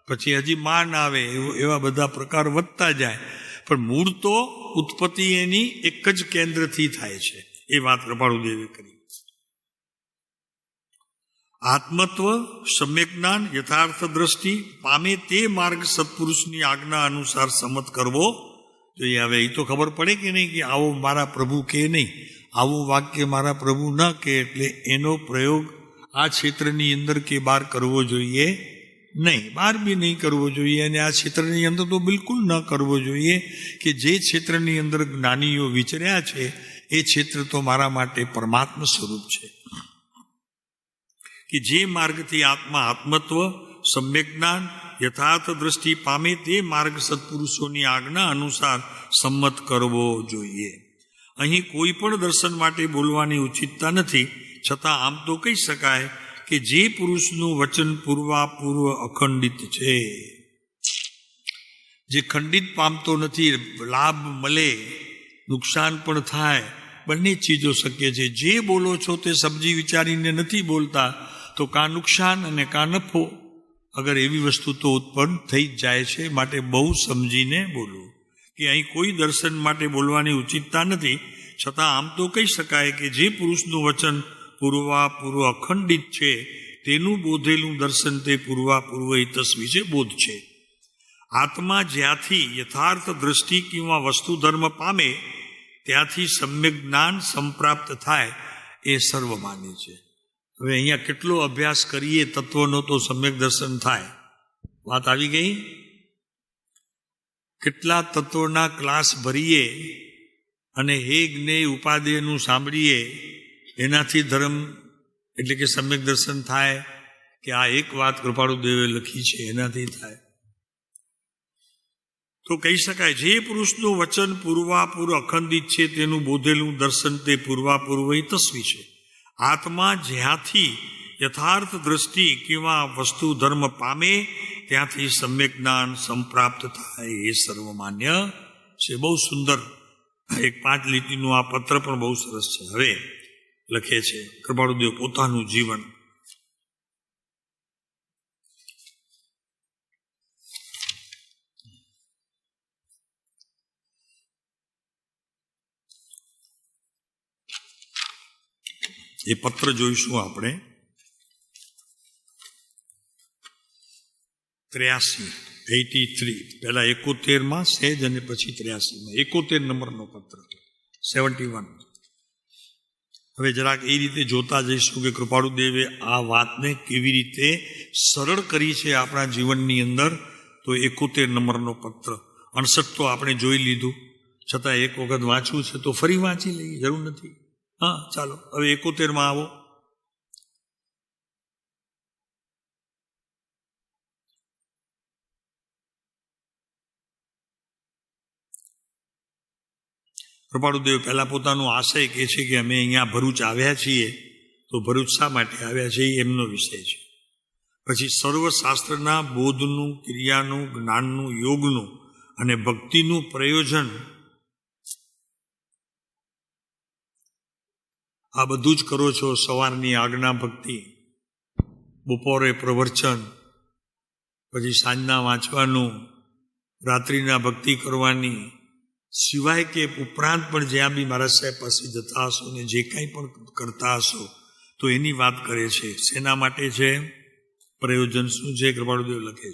પછી હજી માન આવે, એવા બધા પ્રકાર વધતા જાય. પણ મૂળ તો ઉત્પત્તિ એની એક જ કેન્દ્રથી થાય છે. એ વાત કૃપાળુદેવે કરી. આત્મત્વ સમ્યક જ્ઞાન યથાર્થ દ્રષ્ટિ પામે તે માર્ગ સત્પુરુષની આજ્ઞા અનુસાર સંમત કરવો જોઈએ. હવે એ તો ખબર પડે કે નહીં કે આવો મારા પ્રભુ કે નહીં, આવું વાક્ય મારા પ્રભુ ન કે, એટલે એનો પ્રયોગ આ ક્ષેત્રની અંદર કે બહાર કરવો જોઈએ નહીં, બહાર બી નહીં કરવો જોઈએ, અને આ ક્ષેત્રની અંદર તો બિલકુલ ન કરવો જોઈએ કે જે ક્ષેત્રની અંદર જ્ઞાનીઓ વિચર્યા છે એ ક્ષેત્ર તો મારા માટે પરમાત્મા સ્વરૂપ છે. કે જે માર્ગથી આત્મા આત્મત્વ સમ્યક જ્ઞાન યથાર્થ દ્રષ્ટિ પામે તે માર્ગ સત્પુરુષોની આજ્ઞા અનુસાર સંમત કરવો જોઈએ. અહીં કોઈ પણ દર્શન માટે બોલવાની ઉચિતતા નથી, છતાં આમ તો કહી શકાય કે જે પુરુષનું વચન પૂર્વ અખંડિત છે, જે ખંડિત પામતો નથી, લાભ મળે નુકસાન પણ થાય, બંને ચીજો શક્ય છે. જે બોલો છો તે સમજી વિચારીને નથી બોલતા તો કાં નુકસાન અને કાં નફો, અગર એવી વસ્તુ તો ઉત્પન્ન થઈ જ જાય છે. માટે બહુ સમજીને બોલવું. કે અહીં કોઈ દર્શન માટે બોલવાની ઉચિતતા નથી, છતાં આમ તો કહી શકાય કે જે પુરુષનું વચન પૂર્વાપૂર્વ અખંડિત છે તેનું બોધેલું દર્શન તે પૂર્વાપૂર્વ તસ્વી છે, બોધ છે. આત્મા જ્યાંથી યથાર્થ દ્રષ્ટિ કિંવા વસ્તુ ધર્મ પામે ત્યાંથી સમ્યક જ્ઞાન સંપ્રાપ્ત થાય એ સર્વમાન્ય છે. હવે અહીંયા કેટલો અભ્યાસ કરીએ તત્વનો તો સમ્યક દર્શન થાય. વાત આવી ગઈ. કેટલા તત્વોના ક્લાસ ભરીએ અને હે જ્ઞેય ઉપાદેયનું સાંભળીએ, એનાથી ધર્મ એટલે કે સમ્યક દર્શન થાય કે આ એક વાત કૃપાળુદેવે લખી છે એનાથી થાય. તો કહી શકાય જે પુરુષનું વચન પૂર્વાપૂર્વ અખંડિત છે તેનું બોધેલું દર્શન તે પૂર્વાપૂર્વ તસ્વી છે. આત્મા જ્યાંથી યથાર્થ દ્રષ્ટિ કિંવા વસ્તુ ધર્મ પામે ત્યાંથી સમ્યક જ્ઞાન સંપ્રાપ્ત થાય એ સર્વમાન્ય છે. બહુ સુંદર એક 5 લીટીનું આ પત્ર પણ બહુ સરસ છે. હવે લખે છે કૃપાળુદેવ પોતાનું જીવન. એ પત્ર જોઈશું આપણે 83 પહેલા 71 સહેજ અને પછી 83 71 નંબરનો પત્ર 71. હવે જરાક એ રીતે જોતા જઈશું કે કૃપાળુદેવે આ વાતને કેવી રીતે સરળ કરી છે આપણા જીવનની અંદર. તો 71 નંબરનો પત્ર. 68 તો આપણે જોઈ લીધું, છતાં એક વખત વાંચવું છે તો ફરી વાંચી લઈએ, જરૂર નથી. હા, ચાલો હવે 71 આવો. કૃપાળુદેવ પહેલા પોતાનો આશય કહે છે કે અમે અહીંયા ભરૂચ આવ્યા છીએ, તો ભરૂચ શા માટે આવ્યા છીએ એમનો વિષય છે. પછી સર્વશાસ્ત્રના બોધનું, ક્રિયાનું, જ્ઞાનનું, યોગનું અને ભક્તિનું પ્રયોજન આ બધું જ કરો છો. સવારની આજ્ઞા ભક્તિ, બપોરે પ્રવચન, પછી સાંજના વાંચવાનું, રાત્રિના ભક્તિ કરવાની, સિવાય કે ઉપરાંત પણ જ્યાં બી મહારાજ સાહેબ પાસે જતા હશો ને જે કાંઈ પણ કરતા હશો તો એની વાત કરે છે. શેના માટે છે? પ્રયોજન શું છે? કૃપાળુદેવ લખે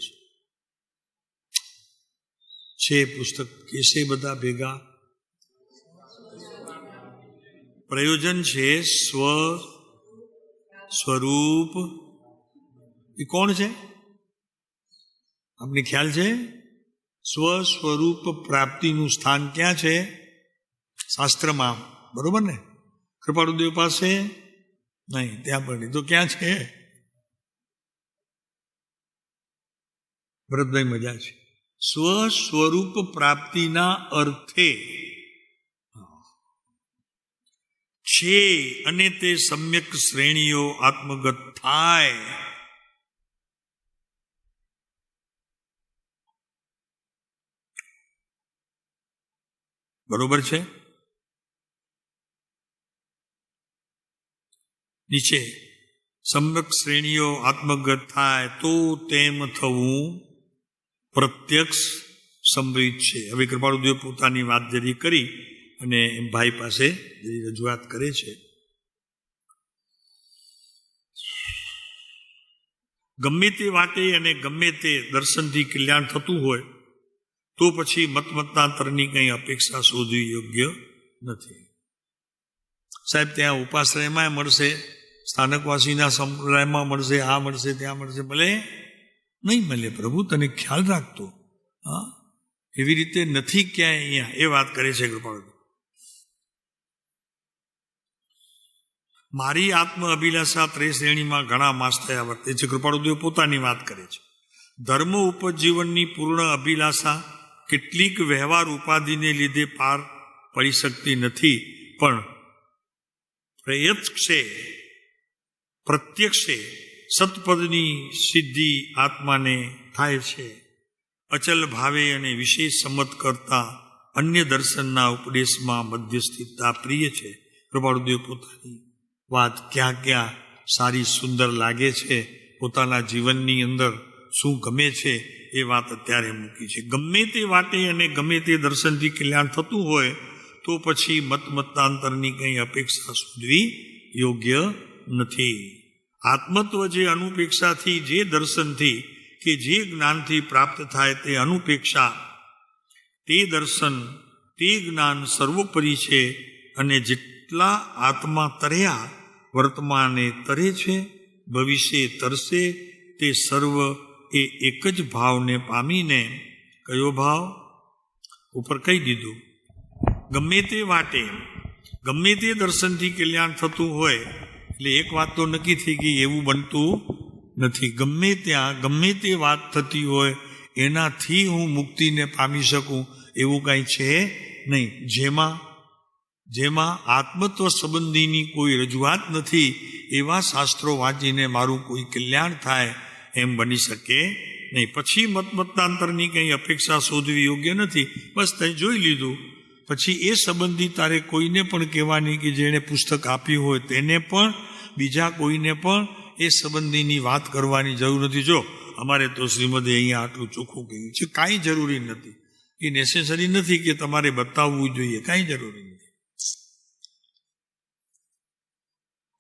છે પુસ્તક કેસે બધા ભેગા. પ્રયોજન છે સ્વરૂપ. એ કોણ છે? આપને ખ્યાલ છે? સ્વસ્વરૂપ પ્રાપ્તિનું સ્થાન ક્યાં છે? શાસ્ત્રમાં, બરોબર ને? કૃપાળુદેવ પાસે નહીં, ત્યાં પણ નહીં, તો ક્યાં છે? ભરતભાઈ મજા છે. સ્વસ્વરૂપ પ્રાપ્તિના અર્થે છે અને તે સમ્યક શ્રેણીઓ આત્મગત થાય. બરોબર છે? નીચે સમ્યક શ્રેણીઓ આત્મગત થાય તો તેમ થવું પ્રત્યક્ષ સંભવિત છે. હવે કૃપાળુદેવ પોતાની વાત જરી કરી અને ભાઈ પાસે રજૂઆત કરે છે. ગમે તે વાતે અને ગમે તે દર્શનથી કલ્યાણ થતું હોય તો પછી મતમતાંતરની કંઈ અપેક્ષા શોધવી યોગ્ય નથી. સાહેબ ત્યાં ઉપાશ્રયમાં મળશે, સ્થાનકવાસીના સંપ્રદાયમાં મળશે, આ મળશે, ત્યાં મળશે, મળે નહીં મળે. પ્રભુ તને ખ્યાલ રાખતો. હા, એવી રીતે નથી ક્યાંય અહીંયા. એ વાત કરે છે કૃપાળુ. મારી આત્મ અભિલાષા ત્રિશ્રેણીમાં ઘણા માસ થયા વર્તે છે. કૃપાળુદેવ પોતાની વાત કરે છે. ધર્મ ઉપજીવનની પૂર્ણ અભિલાષા કેટલીક વ્યવહાર ઉપાધિને લીધે પાર પડી શકતી નથી, પણ પ્રત્યક્ષે સત્પદની સિદ્ધિ આત્માને થાય છે અચલ ભાવે અને વિશેષ સંમત કરતા અન્ય દર્શનના ઉપદેશમાં મધ્યસ્થિતતા પ્રિય છે. કૃપાળુદેવ પોતાની વાત ક્યાં ક્યાં સારી સુંદર લાગે છે, પોતાના જીવનની અંદર શું ગમે છે એ વાત અત્યારે મૂકી છે. ગમે તે વાટે અને ગમે તે દર્શનથી કલ્યાણ થતું હોય તો પછી મતાંતરની કંઈ અપેક્ષા શોધવી યોગ્ય નથી. આત્મત્વ જે અનુપેક્ષાથી, જે દર્શનથી કે જે જ્ઞાનથી પ્રાપ્ત થાય તે અનુપેક્ષા, તે દર્શન, તે જ્ઞાન સર્વોપરી છે. અને જેટલા આત્મા તર્યા વર્તમાને તરે છે, ભવિષ્ય તરશે, તે સર્વ એ એક જ ભાવને પામીને, કયો ભાવ? ઉપર કહી દીધું. ગમે તે વાટે ગમે તે દર્શનથી કલ્યાણ થતું હોય એટલે એક વાત તો નક્કી થઈ ગઈ, એવું બનતું નથી. ગમે ત્યાં ગમે તે વાત થતી હોય એનાથી હું મુક્તિને પામી શકું એવું કાંઈ છે નહીં. જેમાં આત્મત્વ સંબંધીની કોઈ રજૂઆત નથી એવા શાસ્ત્રો વાંચીને મારું કોઈ કલ્યાણ થાય એમ બની શકે નહીં. પછી મતાંતરની કંઈ અપેક્ષા શોધવી યોગ્ય નથી. બસ તે જોઈ લીધું. પછી એ સંબંધી તારે કોઈને પણ કહેવાની કે જેણે પુસ્તક આપ્યું હોય તેને પણ, બીજા કોઈને પણ એ સંબંધીની વાત કરવાની જરૂર નથી. જો અમારે તો શ્રીમદે અહીંયા આટલું ચોખ્ખું કહ્યું છે, કાંઈ જરૂરી નથી. એ નેસેસરી નથી કે તમારે બતાવવું જોઈએ, કાંઈ જરૂરી નથી.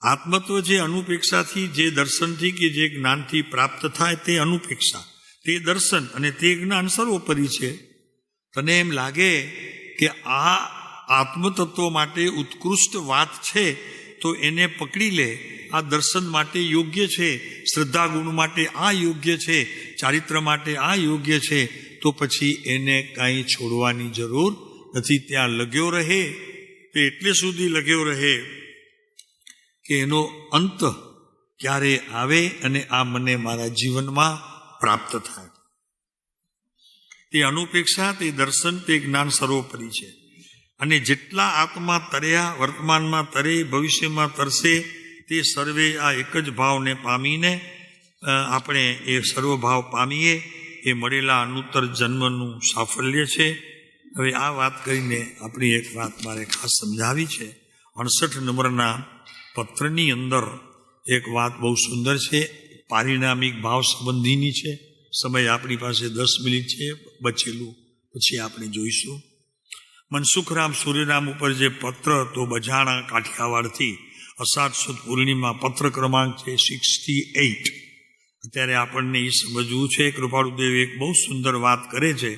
આત્મત્વ જે અનુપેક્ષાથી, જે દર્શનથી કે જે જ્ઞાનથી પ્રાપ્ત થાય તે અનુપેક્ષા, તે દર્શન અને તે જ્ઞાન સર્વોપરી છે. તને એમ લાગે કે આ આત્મતત્વ માટે ઉત્કૃષ્ટ વાત છે તો એને પકડી લે. આ દર્શન માટે યોગ્ય છે, શ્રદ્ધા ગુણ માટે આ યોગ્ય છે, ચારિત્ર માટે આ યોગ્ય છે, તો પછી એને કાંઈ છોડવાની જરૂર નથી. ત્યાં લગ્યો રહે તે એટલે સુધી લગ્યો રહે કે એનો અંત ક્યારે આવે અને આ મને મારા જીવનમાં પ્રાપ્ત થાય. તે અનુપેક્ષા, તે દર્શન, તે જ્ઞાન સર્વોપરી છે. અને જેટલા આત્મા તર્યા વર્તમાનમાં તરે, ભવિષ્યમાં તરશે, તે સર્વે આ એક જ ભાવને પામીને આપણે એ સર્વભાવ પામીએ એ મળેલા અનુત્તર જન્મનું સાફલ્ય છે. હવે આ વાત કરીને આપણી એક વાત મારે ખાસ સમજાવી છે. 68 નંબરના પત્રની અંદર એક વાત બહુ સુંદર છે, પારિણામિક ભાવ સંબંધીની છે. સમય આપણી પાસે 10 મિનિટ છે બચેલું, પછી આપણે જોઈશું. મનસુખરામ સૂર્યરામ ઉપર જે પત્ર તો બજાણા કાઠિયાવાડથી અષાઢ સુદ પૂર્ણિમા, પત્ર ક્રમાંક છે 68. અત્યારે આપણને એ સમજવું છે. કૃપાળુદેવ એક બહુ સુંદર વાત કરે છે.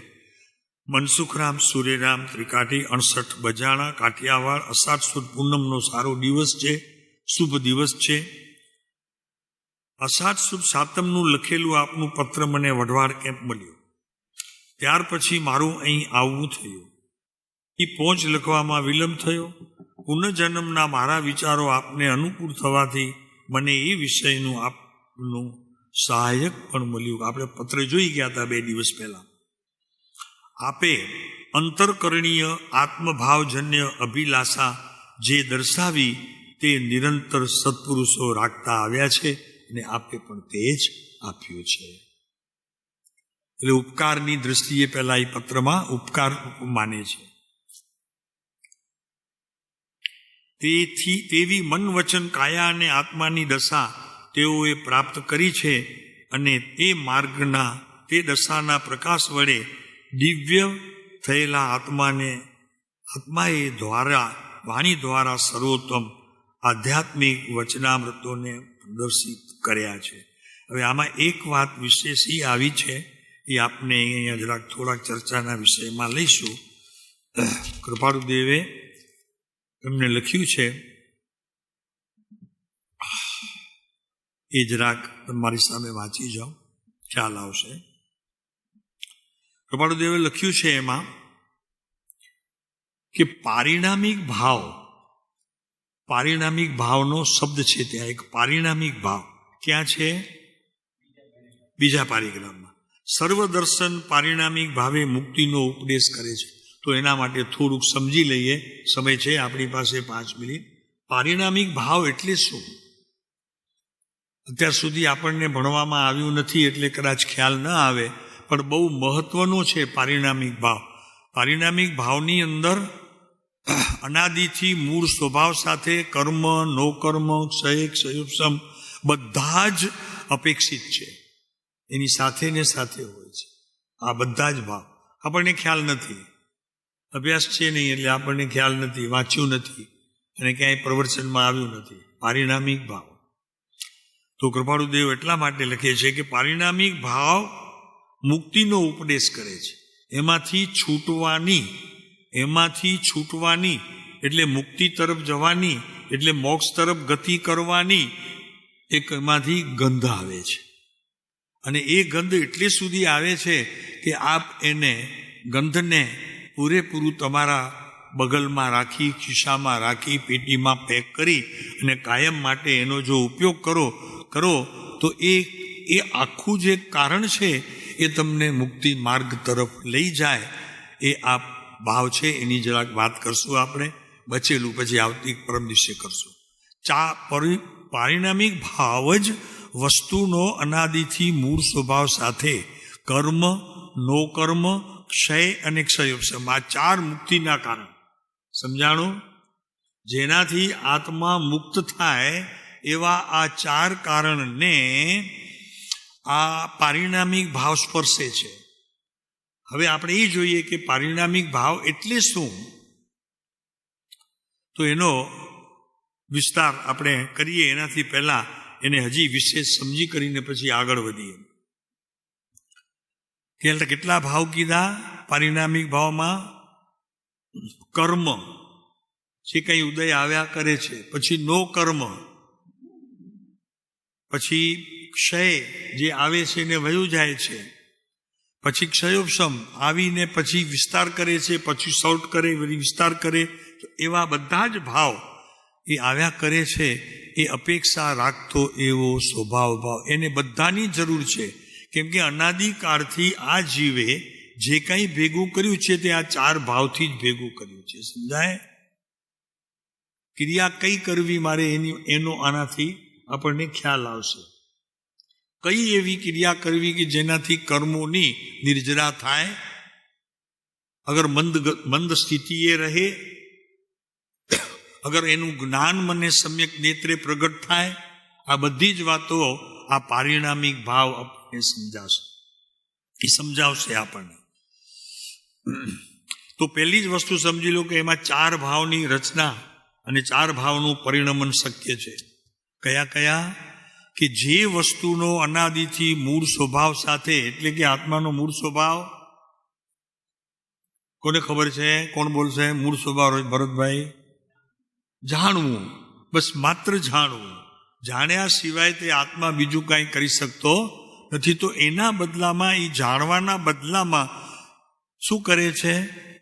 મનસુખરામ સૂર્યરામ ત્રિકાઠી 68 બજાણા કાઠિયાવાડ, અષાઢ સુદ પૂનમનો સારો દિવસ છે, શુભ દિવસ છે. અષાઢ સુદ સાતમનું લખેલું આપનું પત્ર મને વઢવાડ કેમ્પ મળ્યું. ત્યાર પછી મારું અહીં આવવું થયું. એ પહોંચ લખવામાં વિલંબ થયો. પુનઃજન્મના મારા વિચારો આપને અનુકૂળ થવાથી મને એ વિષયનું આપનું સહાયક પણ મળ્યું. આપણે પત્ર જોઈ ગયા હતા 2 દિવસ પહેલા. આપે અંતરકરણીય આત્મભાવજન્ય અભિલાષા જે દર્શાવી તે નિરંતર સત્પુરુષો રાખતા આવ્યા છે અને આપે પણ તે જ આપ્યું છે. એટલે ઉપકારની દ્રષ્ટિએ પહેલા એ પત્રમાં ઉપકાર માને છે. તેવી મન વચન કાયા અને આત્માની દશા તેઓએ પ્રાપ્ત કરી છે અને તે માર્ગના, તે દશાના પ્રકાશ વડે દિવ્ય થયેલા આત્માએ દ્વારા, વાણી દ્વારા સર્વોત્તમ આધ્યાત્મિક વચનામૃતોને પ્રદર્શિત કર્યા છે. હવે આમાં એક વાત વિશેષ એ આવી છે, એ આપને અહીંયા જરાક થોડાક ચર્ચાના વિષયમાં લઈશું. કૃપાળુદેવે એમને લખ્યું છે, એ જરાક તમારી સામે વાંચી જાઓ, ખ્યાલ આવશે. કૃપાળુદેવે લખ્યું છે એમાં કે પારિણામિક ભાવનો શબ્દ છે. ત્યાં એક પારિણામિક ભાવ ક્યાં છે? બીજા પારિગ્રામમાં. સર્વદર્શન પારિણામિક ભાવે મુક્તિનો ઉપદેશ કરે છે. તો એના માટે થોડુંક સમજી લઈએ, સમય છે આપણી પાસે 5 મિનિટ. પારિણામિક ભાવ એટલે શું? અત્યાર સુધી આપણને ભણવામાં આવ્યું નથી એટલે કદાચ ખ્યાલ ન આવે. પણ બહુ મહત્વનો છે પારિણામિક ભાવ. પારિણામિક ભાવની અંદર અનાદિથી મૂળ સ્વભાવ સાથે કર્મ, નો કર્મ, ક્ષય, ક્ષયોપશમ બધા જ અપેક્ષિત છે, એની સાથે ને સાથે હોય છે. આ બધા જ ભાવ આપણને ખ્યાલ નથી, અભ્યાસ છે નહીં એટલે આપણને ખ્યાલ નથી, વાંચ્યું નથી અને ક્યાંય પ્રવચનમાં આવ્યું નથી. પારિણામિક ભાવ તો કૃપાળુદેવ એટલા માટે લખે છે કે પારિણામિક ભાવ મુક્તિનો ઉપદેશ કરે છે. એમાંથી છૂટવાની એટલે મુક્તિ તરફ જવાની, એટલે મોક્ષ તરફ ગતિ કરવાની એક એમાંથી ગંધ આવે છે. અને એ ગંધ એટલે સુધી આવે છે કે આપ એને ગંધને પૂરેપૂરું તમારા બગલમાં રાખી, ખિસ્સામાં રાખી, પેટીમાં પેક કરી અને કાયમ માટે એનો જો ઉપયોગ કરો તો એ આખું જે કારણ છે એ તમને મુક્તિ માર્ગ તરફ લઈ જાય. એ આ ભાવ છે, એની જરાક વાત કરશું આપણે. બચેલું પછી આવતી પરમ દિવસે કરશું. પારિણામિક ભાવ જ વસ્તુનો અનાદિથી મૂળ સ્વભાવ સાથે કર્મ, નો કર્મ, ક્ષય અને ક્ષયોપશમ આ 4 મુક્તિના કારણ. સમજાણું? જેનાથી આત્મા મુક્ત થાય એવા આ 4 કારણને આ પારિણામિક ભાવ સ્પર્શે છે. હવે આપણે એ જોઈએ કે પારિણામિક ભાવ એટલે શું, તો એનો વિસ્તાર આપણે કરીએ. એનાથી પહેલા એને હજી વિશેષ સમજી કરીને પછી આગળ વધીએ. કેટલા ભાવ કીધા પારિણામિક ભાવમાં? કર્મ જે કંઈ ઉદય આવ્યા કરે છે, પછી નો કર્મ, પછી ક્ષય જે આવે છે ને વયું જાય છે, પછી ક્ષયોપશમ આવીને પછી વિસ્તાર કરે છે, પછી શોર્ટ કરે, વળી વિસ્તાર કરે. એવા બધા જ ભાવ એ આવ્યા કરે છે. એ અપેક્ષા રાખતો એવો સ્વભાવ ભાવ, એને બધાની જરૂર છે. કેમ કે અનાદિકાળથી આ જીવે જે કંઈ ભેગું કર્યું છે તે આ 4 ભાવથી જ ભેગું કર્યું છે. સમજાય? ક્રિયા કઈ કરવી મારે એનો આનાથી આપણને ખ્યાલ આવશે. કઈ એવી ક્રિયા કરવી કે જેનાથી કર્મોની નિર્જરા થાય, અગર મંદ સ્થિતિએ રહે, અગર એનું જ્ઞાન મને સમ્યક નેત્રે પ્રગટ થાય. આ બધી જ વાતો આ પારિણામિક ભાવ આપણને સમજાશે, એ સમજાવશે આપણને. તો પહેલી જ વસ્તુ સમજી લો કે એમાં 4 ભાવની રચના અને 4 ભાવનું પરિણમન શક્ય છે. કયા કયા? કે જે વસ્તુનો અનાદિથી મૂળ સ્વભાવ સાથે, એટલે કે આત્માનો મૂળ સ્વભાવ કોને ખબર છે? કોણ બોલશે? મૂળ સ્વભાવ ભરતભાઈ? જાણવું, બસ માત્ર જાણવું. જાણ્યા સિવાય તે આત્મા બીજું કાંઈ કરી શકતો નથી. તો એના બદલામાં, એ જાણવાના બદલામાં શું કરે છે?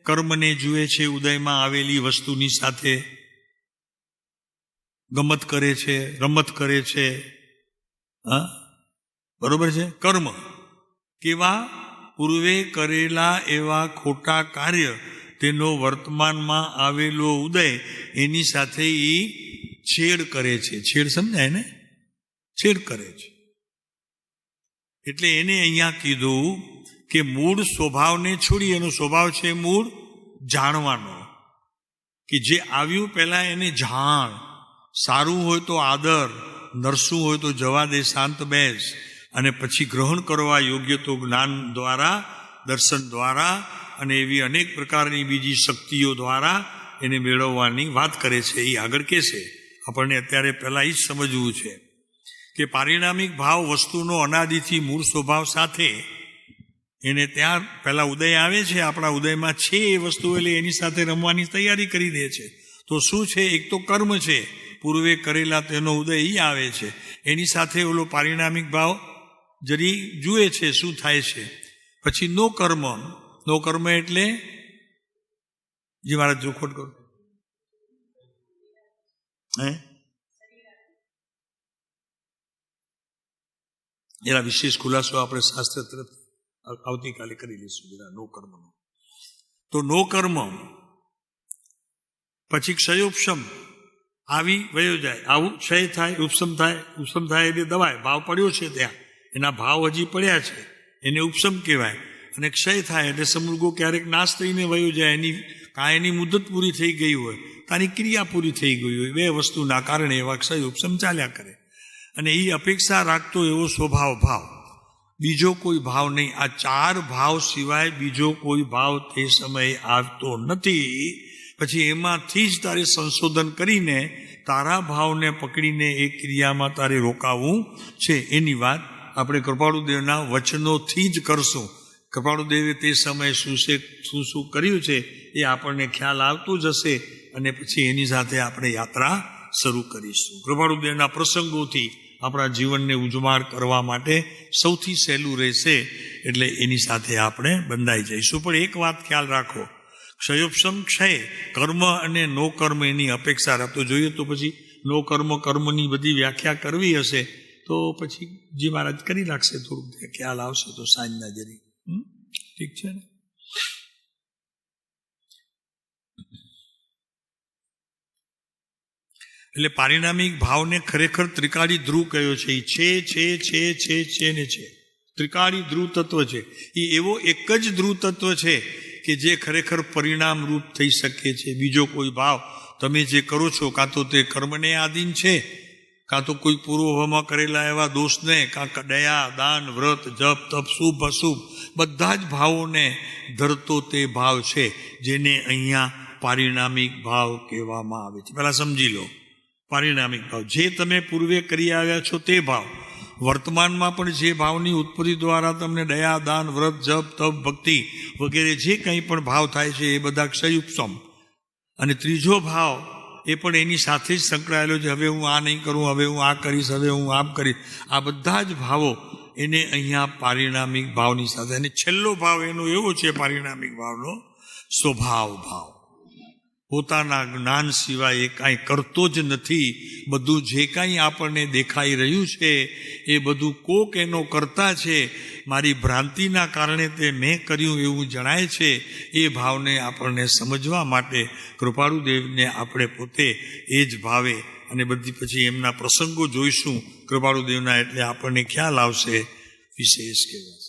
કર્મને જુએ છે, ઉદયમાં આવેલી વસ્તુની સાથે ગમત કરે છે, રમત કરે છે. હા, બરોબર છે. કર્મ કેવા? પૂર્વે કરેલા એવા ખોટા કાર્ય, તેનો વર્તમાનમાં આવેલો ઉદય, એની સાથે એ છેડ કરે છે. છેડ સમજાય ને? છેડ કરે છે. એટલે એને અહીંયા કીધું કે મૂળ સ્વભાવને છોડી, એનો સ્વભાવ છે મૂળ જાણવાનો. કે જે આવ્યું પહેલા એને જાણ. સારું હોય તો આદર, નરસું હોય તો જવા દે, શાંત બેસ. અને પછી ગ્રહણ કરવા યોગ્ય તો જ્ઞાન દ્વારા, દર્શન દ્વારા અને એવી અનેક પ્રકારની બીજી શક્તિઓ દ્વારા એને મેળવવાની વાત કરે છે. એ આગળ કહેશે. આપણને અત્યારે પહેલા એ જ સમજવું છે કે પારિણામિક ભાવ વસ્તુનો અનાદિથી મૂળ સ્વભાવ સાથે એને ત્યાં પહેલા ઉદય આવે છે, આપણા ઉદયમાં છે એ વસ્તુ, એટલે એની સાથે રમવાની તૈયારી કરી દે છે. તો શું છે? એક તો કર્મ છે, પૂર્વે કરેલા તેનો ઉદય એ આવે છે. એની સાથે ઓલો પારિણામિક ભાવ જરી જુએ છે શું થાય છે. પછી નો કર્મ. નો કર્મ એટલે જે મારા જોખોટ કરો એના વિશેષ ખુલાસો આપણે શાસ્ત્ર તરફ આવતીકાલે કરી લઈશું. જરા નો કર્મનો. તો નો કર્મ પછી ક્ષયોપશમ આવી વયો જાય. આવું ક્ષય થાય, ઉપશમ થાય. ઉપશમ થાય એટલે દબાય. ભાવ પડ્યો છે ત્યાં, એના ભાવ હજી પડ્યા છે. એને ઉપસમ કહેવાય. અને ક્ષય થાય એટલે સમૂળગો ક્યારેક નાશ થઈને વયો જાય, એની મુદત પૂરી થઈ ગઈ હોય, તાની ક્રિયા પૂરી થઈ ગઈ હોય, બે વસ્તુના કારણે એવા ક્ષય ઉપસમ ચાલ્યા કરે. અને એ અપેક્ષા રાખતો એવો સ્વભાવ ભાવ, બીજો કોઈ ભાવ નહીં. આ 4 ભાવ સિવાય બીજો કોઈ ભાવ તે સમયે આવતો નથી. પછી એમાંથી જ તારે સંશોધન કરીને તારા ભાવને પકડીને એ ક્રિયામાં તારે રોકાવું છે. એની વાત આપણે કૃપાળુદેવના વચનોથી જ કરશું. કૃપાળુદેવે તે સમયે શું શું કર્યું છે એ આપણને ખ્યાલ આવતો જ હશે, અને પછી એની સાથે આપણે યાત્રા શરૂ કરીશું. કૃપાળુદેવના પ્રસંગોથી આપણા જીવનને ઉજ્જવળ કરવા માટે સૌથી સહેલું રહેશે, એટલે એની સાથે આપણે બંધાઈ જઈશું. પણ એક વાત ખ્યાલ રાખો, ક્ષયોપશમ ક્ષય, કર્મ અને નો કર્મ એની અપેક્ષા રાખતો. જોઈએ તો પછી નો કર્મ, કર્મની બધી વ્યાખ્યા કરવી હશે તો પછી જી મહારાજ કરી નાખશે, થોડુંક ખ્યાલ આવશે તો સાંજના જરી. ઠીક છે ને? એટલે પારિણામિક ભાવને ખરેખર ત્રિકાળી ધ્રુવ કયો છે. છે ને છે. ત્રિકાળી ધ્રુવ તત્વ છે. એ એવો એક જ ધ્રુવ તત્વ છે કે જે ખરેખર પરિણામ રૂપ થઈ શકે છે. બીજો કોઈ ભાવ તમે જે કરો છો, કાં તો તે કર્મને આધીન છે, કાં તો કોઈ પૂર્વમાં કરેલા એવા દોષને, કાં દયા, દાન, વ્રત, જપ, તપ, શુભ અશુભ બધા જ ભાવોને ધરતો તે ભાવ છે, જેને અહીંયા પારિણામિક ભાવ કહેવામાં આવે છે. પહેલા સમજી લો, પારિણામિક ભાવ જે તમે પૂર્વે કરી આવ્યા છો તે ભાવ, વર્તમાનમાં પણ જે ભાવની ઉત્પત્તિ દ્વારા તમને દયા, દાન, વ્રત, જપ, તપ, ભક્તિ વગેરે જે કંઈ પણ ભાવ થાય છે એ બધા ક્ષયુપસમ. અને ત્રીજો ભાવ એ પણ એની સાથે જ સંકળાયેલો છે. હવે હું આ નહીં કરું, હવે હું આ કરીશ, હવે હું આમ કરીશ. આ બધા જ ભાવો એને અહીંયા પારિણામિક ભાવની સાથે. અને છેલ્લો ભાવ એનો એવો છે પારિણામિક ભાવનો સ્વભાવ ભાવ. પોતાના જ્ઞાન સિવાય એ કાંઈ કરતો જ નથી. બધું જે કાંઈ આપણને દેખાઈ રહ્યું છે એ બધું કોક એનો કરતા છે. મારી ભ્રાંતિના કારણે તે મેં કર્યું એવું જણાય છે. એ ભાવને આપણને સમજવા માટે કૃપાળુદેવને આપણે પોતે એ જ ભાવે, અને બધી પછી એમના પ્રસંગો જોઈશું કૃપાળુદેવના, એટલે આપણને ખ્યાલ આવશે વિશેષ કહેવાય.